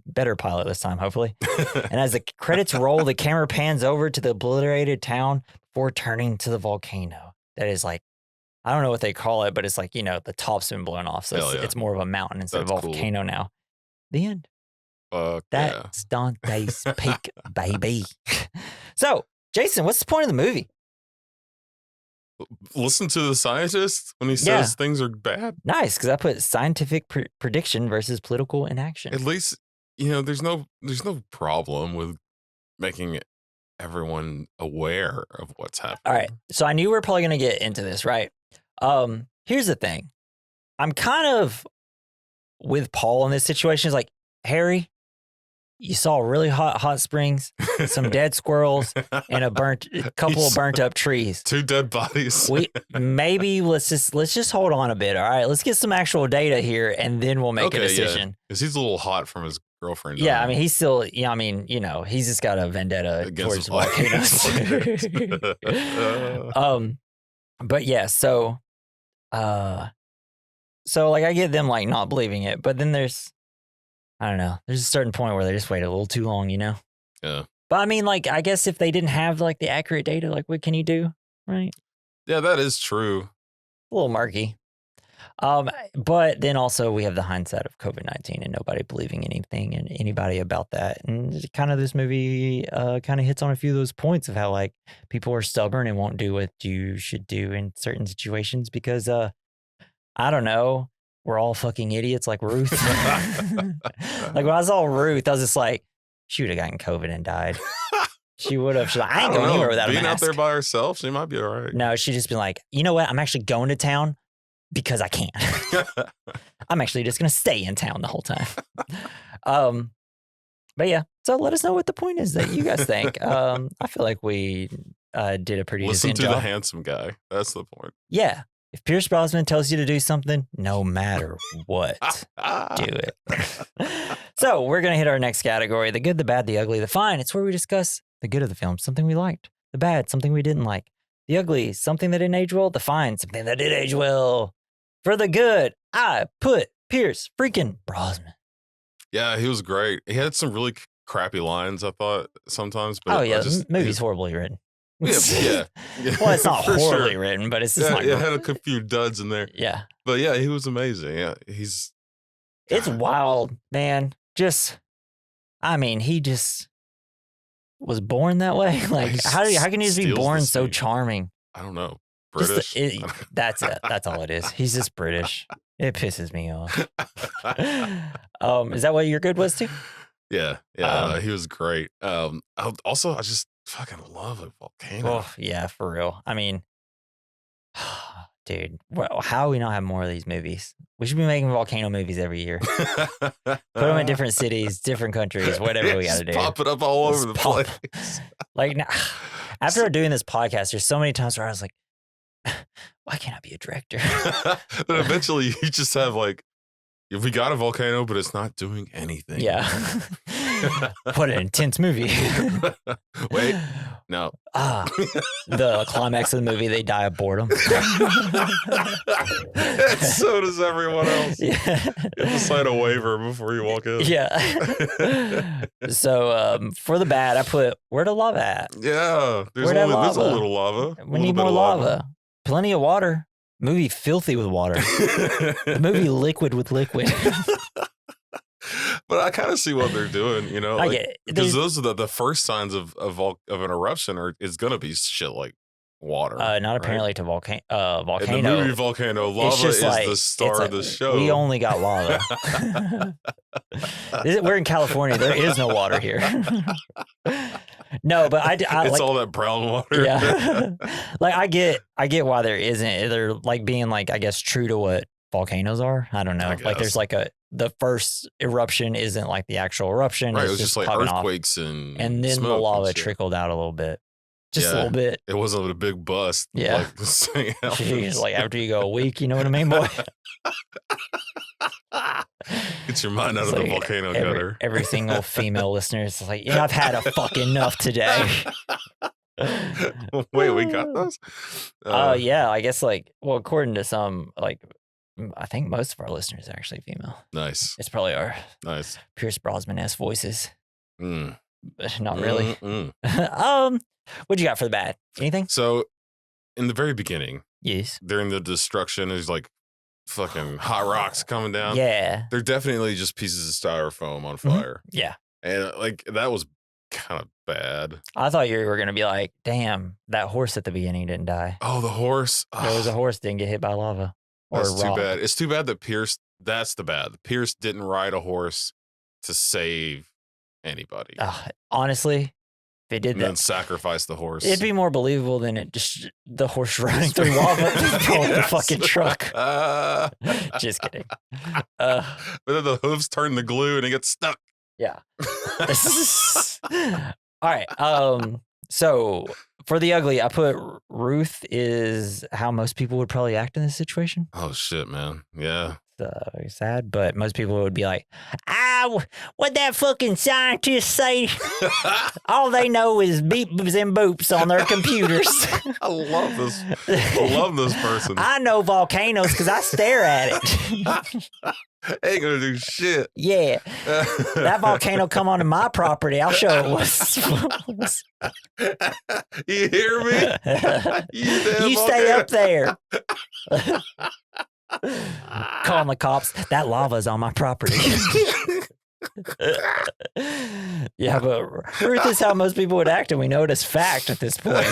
S1: better pilot this time, hopefully. And as the credits roll, the camera pans over to the obliterated town before turning to the volcano. That is like, I don't know what they call it, but it's like, the top's been blown off. So it's more of a mountain instead of a volcano now. The end. That's Dante's Peak, baby. So, Jason, what's the point of the movie?
S2: Listen to the scientist when he says things are bad.
S1: Nice, because I put scientific prediction versus political inaction.
S2: At least, there's no problem with making everyone aware of what's happening.
S1: All right, so I knew we were probably going to get into this, right? Here's the thing. I'm kind of with Paul in this situation. It's like, Harry, you saw really hot springs, some dead squirrels, and a couple of burnt up trees.
S2: 2 dead bodies.
S1: Maybe let's just hold on a bit. All right, let's get some actual data here, and then we'll make a decision.
S2: Because he's a little hot from his girlfriend.
S1: Yeah, I
S2: dying.
S1: mean, he's still. Yeah, I mean, he's just got a vendetta
S2: Against
S1: towards volcanoes. But yeah, so like I get them like not believing it, but then I don't know, there's a certain point where they just wait a little too long,
S2: Yeah.
S1: But I mean, like, I guess if they didn't have like the accurate data, like, what can you do, right?
S2: Yeah, that is true.
S1: A little murky. But then also we have the hindsight of COVID-19 and nobody believing anything and anybody about that. And kind of this movie kind of hits on a few of those points of how like people are stubborn and won't do what you should do in certain situations because I don't know, we're all fucking idiots like Ruth. Like when I saw Ruth, I was just like, she would have gotten COVID and died. She would have. She's like, I ain't going anywhere without a mask.
S2: Being out there by herself, she might be all right.
S1: No, she'd just be like, you know what? I'm actually going to town because I can't. I'm actually just going to stay in town the whole time. But yeah, so let us know what the point is that you guys think. I feel like we did a pretty decent job.
S2: Listen to the handsome guy. That's the point.
S1: Yeah. If Pierce Brosnan tells you to do something, no matter what, do it. So we're going to hit our next category, the good, the bad, the ugly, the fine. It's where we discuss the good of the film, something we liked. The bad, something we didn't like. The ugly, something that didn't age well. The fine, something that did age well. For the good, I put Pierce freaking Brosnan.
S2: Yeah, he was great. He had some really crappy lines, I thought, sometimes. But
S1: the movie's horribly written.
S2: Yeah.
S1: Well, it's not horribly written, but it's just not.
S2: It had a few duds in there.
S1: Yeah.
S2: But yeah, he was amazing. Yeah, it's
S1: wild, man. He just was born that way. Like, how can he just be born so charming?
S2: I don't know. British.
S1: That's it. That's all it is. He's just British. It pisses me off. Is that what your good was too?
S2: Yeah. He was great. I just fucking love a volcano.
S1: Oh, yeah, for real. I mean, dude, how do we not have more of these movies? We should be making volcano movies every year. Put them in different cities, different countries, whatever we got to do.
S2: Pop it up all over the place.
S1: Like, after doing this podcast, there's so many times where I was like, why can't I be a director?
S2: Then eventually you just have like, if we got a volcano, but it's not doing anything.
S1: Yeah. What an intense movie.
S2: Wait, no.
S1: The climax of the movie, they die of boredom.
S2: And so does everyone else. Yeah. You have to sign a waiver before you walk in.
S1: Yeah. So for the bad, I put, where the lava at?
S2: Yeah. There's a little lava.
S1: We need more lava. Plenty of water. Movie filthy with water. The movie liquid with liquid.
S2: But I kind of see what they're doing, you know,
S1: I get it.
S2: Because those are the first signs of an eruption is going to be shit like water.
S1: Not apparently to volcano.
S2: In the movie Volcano, lava is the star of the show.
S1: We only got lava. We're in California. There is no water here. No, but I
S2: it's
S1: like,
S2: all that brown water.
S1: Yeah. Like I get why there isn't. They're like being like, I guess, true to what volcanoes are. I don't know. Like there's like the first eruption isn't like the actual eruption.
S2: Right.
S1: It's
S2: It was just like earthquakes and
S1: then the lava trickled out a little bit. Just a little bit.
S2: It wasn't a big bust.
S1: Yeah.
S2: Like,
S1: Jeez, like after you go a week, you know what I mean, boy?
S2: Get your mind out of the volcano gutter.
S1: Every single female listener is like, yeah, I've had a fucking enough today.
S2: Wait, we got those?
S1: Yeah, I guess according to some, I think most of our listeners are actually female.
S2: Nice.
S1: It's probably our Pierce Brosnan-esque voices. But not really. What you got for the bad? Anything?
S2: So, in the very beginning,
S1: yes,
S2: during the destruction, there's like fucking hot rocks coming down.
S1: Yeah.
S2: They're definitely just pieces of styrofoam on fire.
S1: Mm-hmm. Yeah.
S2: And that was kind of bad.
S1: I thought you were going to be like, damn, that horse at the beginning didn't die.
S2: Oh, the horse.
S1: There was a horse didn't get hit by lava.
S2: That's too bad. It's too bad that that's the bad. Pierce didn't ride a horse to save anybody.
S1: Honestly, if they did that,
S2: then sacrifice the horse.
S1: It'd be more believable than the horse running through lava with the fucking truck. Just kidding.
S2: But then the hooves turn to glue and it gets stuck.
S1: Yeah. All right. So for the ugly, I put Ruth is how most people would probably act in this situation.
S2: Oh shit, man. Yeah.
S1: sad, but most people would be like, what that fucking scientist say? All they know is beeps and boops on their computers.
S2: I love this. I love this person.
S1: I know volcanoes because I stare at it.
S2: Ain't gonna do shit.
S1: Yeah. That volcano come onto my property. I'll show it was.
S2: You hear me?
S1: You stay up there. Calling the cops. That lava's on my property. Yeah, but Ruth is how most people would act, and we know it as fact at this point.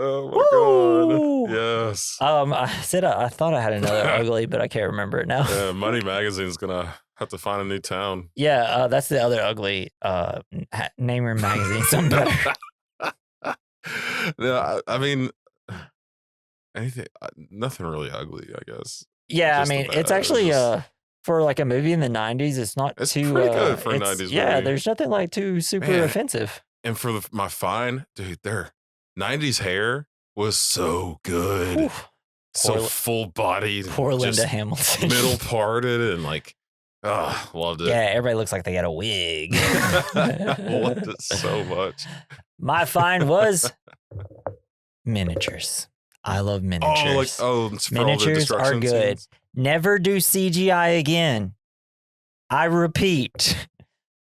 S2: Oh my god! Yes.
S1: I said I thought I had another ugly, but I can't remember it now.
S2: Yeah, Money Magazine's gonna have to find a new town.
S1: Yeah, that's the other ugly. Name your magazine something better.
S2: No, I mean, anything, nothing really ugly, I guess.
S1: Yeah, I mean, it's actually for like a movie in the 90s, it's not
S2: it's
S1: too
S2: pretty good for a 90s movie.
S1: Yeah, there's nothing like too super offensive.
S2: And for my fine, dude, their 90s hair was so good. Ooh, so full bodied.
S1: Poor Linda Hamilton.
S2: Middle parted and like, loved it.
S1: Yeah, everybody looks like they got a wig.
S2: Loved it so much.
S1: My find was miniatures. I love miniatures.
S2: Miniatures
S1: are good.
S2: Scenes.
S1: Never do CGI again. I repeat,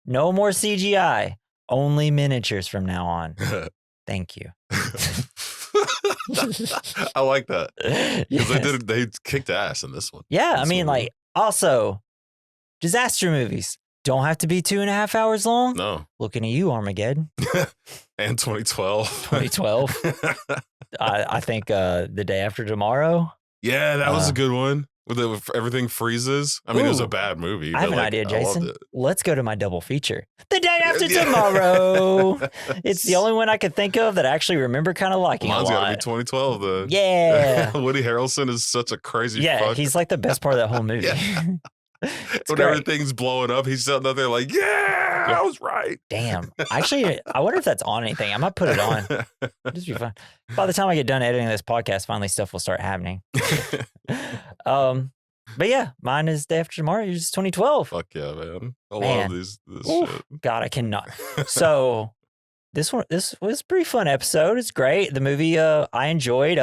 S1: no more CGI. Only miniatures from now on. Thank you.
S2: I like that because they kicked ass in this one.
S1: Yeah, I mean, like, also, disaster movies don't have to be 2.5 hours long.
S2: No.
S1: Looking at you, Armageddon.
S2: And 2012.
S1: 2012. I think The Day After Tomorrow.
S2: Yeah, that was a good one. With everything freezes. I mean, it was a bad movie.
S1: I have an idea, Jason. Let's go to my double feature. The Day After Tomorrow. It's the only one I could think of that I actually remember kind of liking
S2: Mine's
S1: a lot.
S2: Mine's got to be 2012 then.
S1: Yeah.
S2: Woody Harrelson is such a crazy fuck.
S1: He's like the best part of that whole movie.
S2: When everything's blowing up, he's sitting up there like, I was right.
S1: Damn. Actually, I wonder if that's on anything. I might put it on. It'd just be fun. By the time I get done editing this podcast, finally stuff will start happening. But yeah, mine is Day After Tomorrow. It's 2012.
S2: Fuck yeah, man. I love this shit.
S1: God, I cannot. So this was a pretty fun episode. It's great. The movie I enjoyed.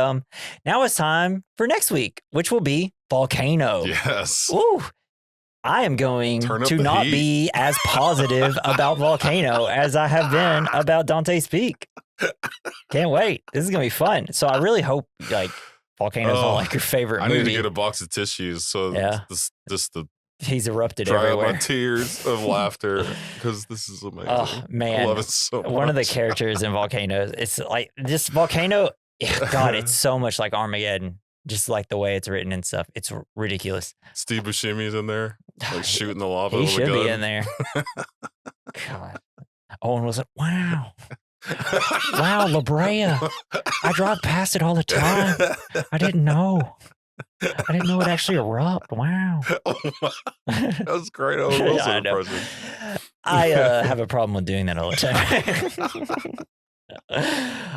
S1: Now it's time for next week, which will be Volcano.
S2: Yes.
S1: Ooh. I am going to not be as positive about Volcano as I have been about Dante's Peak. Can't wait. This is going to be fun. So I really hope like Volcano's not like your favorite movie.
S2: I need to get a box of tissues. So
S1: he's erupted
S2: dry
S1: everywhere.
S2: Up my tears of laughter because this is amazing.
S1: Oh, man.
S2: I love it so much.
S1: One of the characters in Volcano, it's like this Volcano. God, it's so much like Armageddon. Just like the way it's written and stuff. It's ridiculous.
S2: Steve Buscemi's in there, like shooting the lava.
S1: He should be in there. God. Owen was like, wow. Wow, La Brea. I drive past it all the time. I didn't know. I didn't know it actually erupt. Wow.
S2: That was great. Owen Wilson impression.
S1: I have a problem with doing that all the time.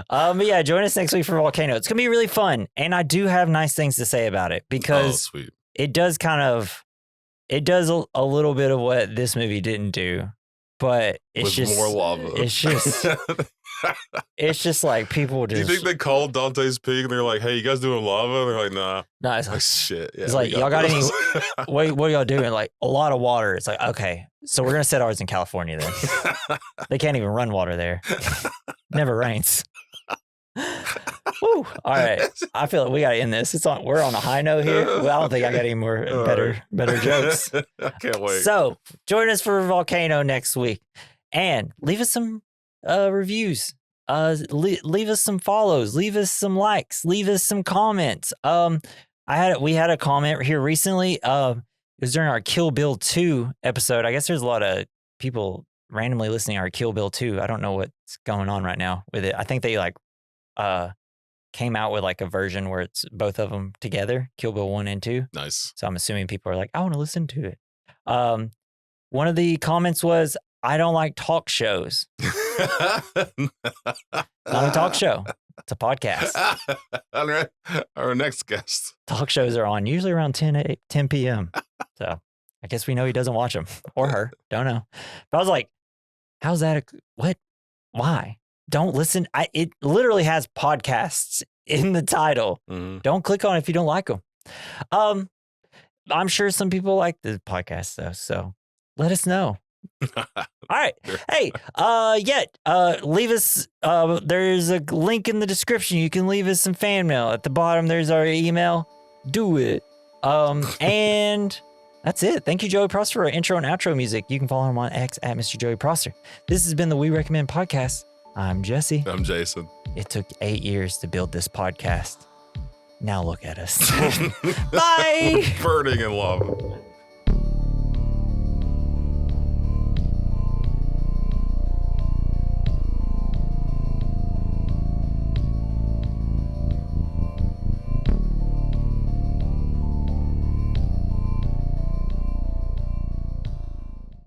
S1: But yeah, join us next week for Volcano. It's gonna be really fun, and I do have nice things to say about it because it does a little bit of what this movie didn't do, but it's
S2: with
S1: just
S2: more lava.
S1: It's just like people just.
S2: Do you think they called Dante's Peak and they're like, "Hey, you guys doing lava?" And they're like, "Nah."
S1: No, it's like
S2: shit. Yeah,
S1: it's like y'all got any? What are y'all doing? Like a lot of water. It's like okay, so we're gonna set ours in California then. They can't even run water there. Never rains. Woo. All right. I feel like we got to end this. We're on a high note here. Well, I don't think I got any more better jokes.
S2: I can't wait.
S1: So join us for Volcano next week and leave us some reviews. Leave us some follows. Leave us some likes. Leave us some comments. We had a comment here recently. It was during our Kill Bill 2 episode. I guess there's a lot of people randomly listening to our Kill Bill 2. I don't know what's going on right now with it. I think they came out with like a version where it's both of them together, Kill Bill 1 and 2.
S2: Nice.
S1: So I'm assuming people are like, I want to listen to it. One of the comments was, I don't like talk shows. Not a talk show. It's a podcast.
S2: Our next guest.
S1: Talk shows are on usually around 10 p.m. So I guess we know he doesn't watch them or her. Don't know. But I was like, how's that? What? Why? Don't listen. It literally has podcasts in the title.
S2: Mm-hmm.
S1: Don't click on it if you don't like them. I'm sure some people like the podcast though. So let us know. All right. Hey, leave us, there's a link in the description. You can leave us some fan mail. At the bottom, there's our email. Do it. And that's it. Thank you, Joey Prosser, for our intro and outro music. You can follow him on X at Mr. Joey Prosser. This has been the We Recommend Podcast. I'm Jesse.
S2: I'm Jason.
S1: It took 8 years to build this podcast. Now look at us. Bye.
S2: Burning in lava.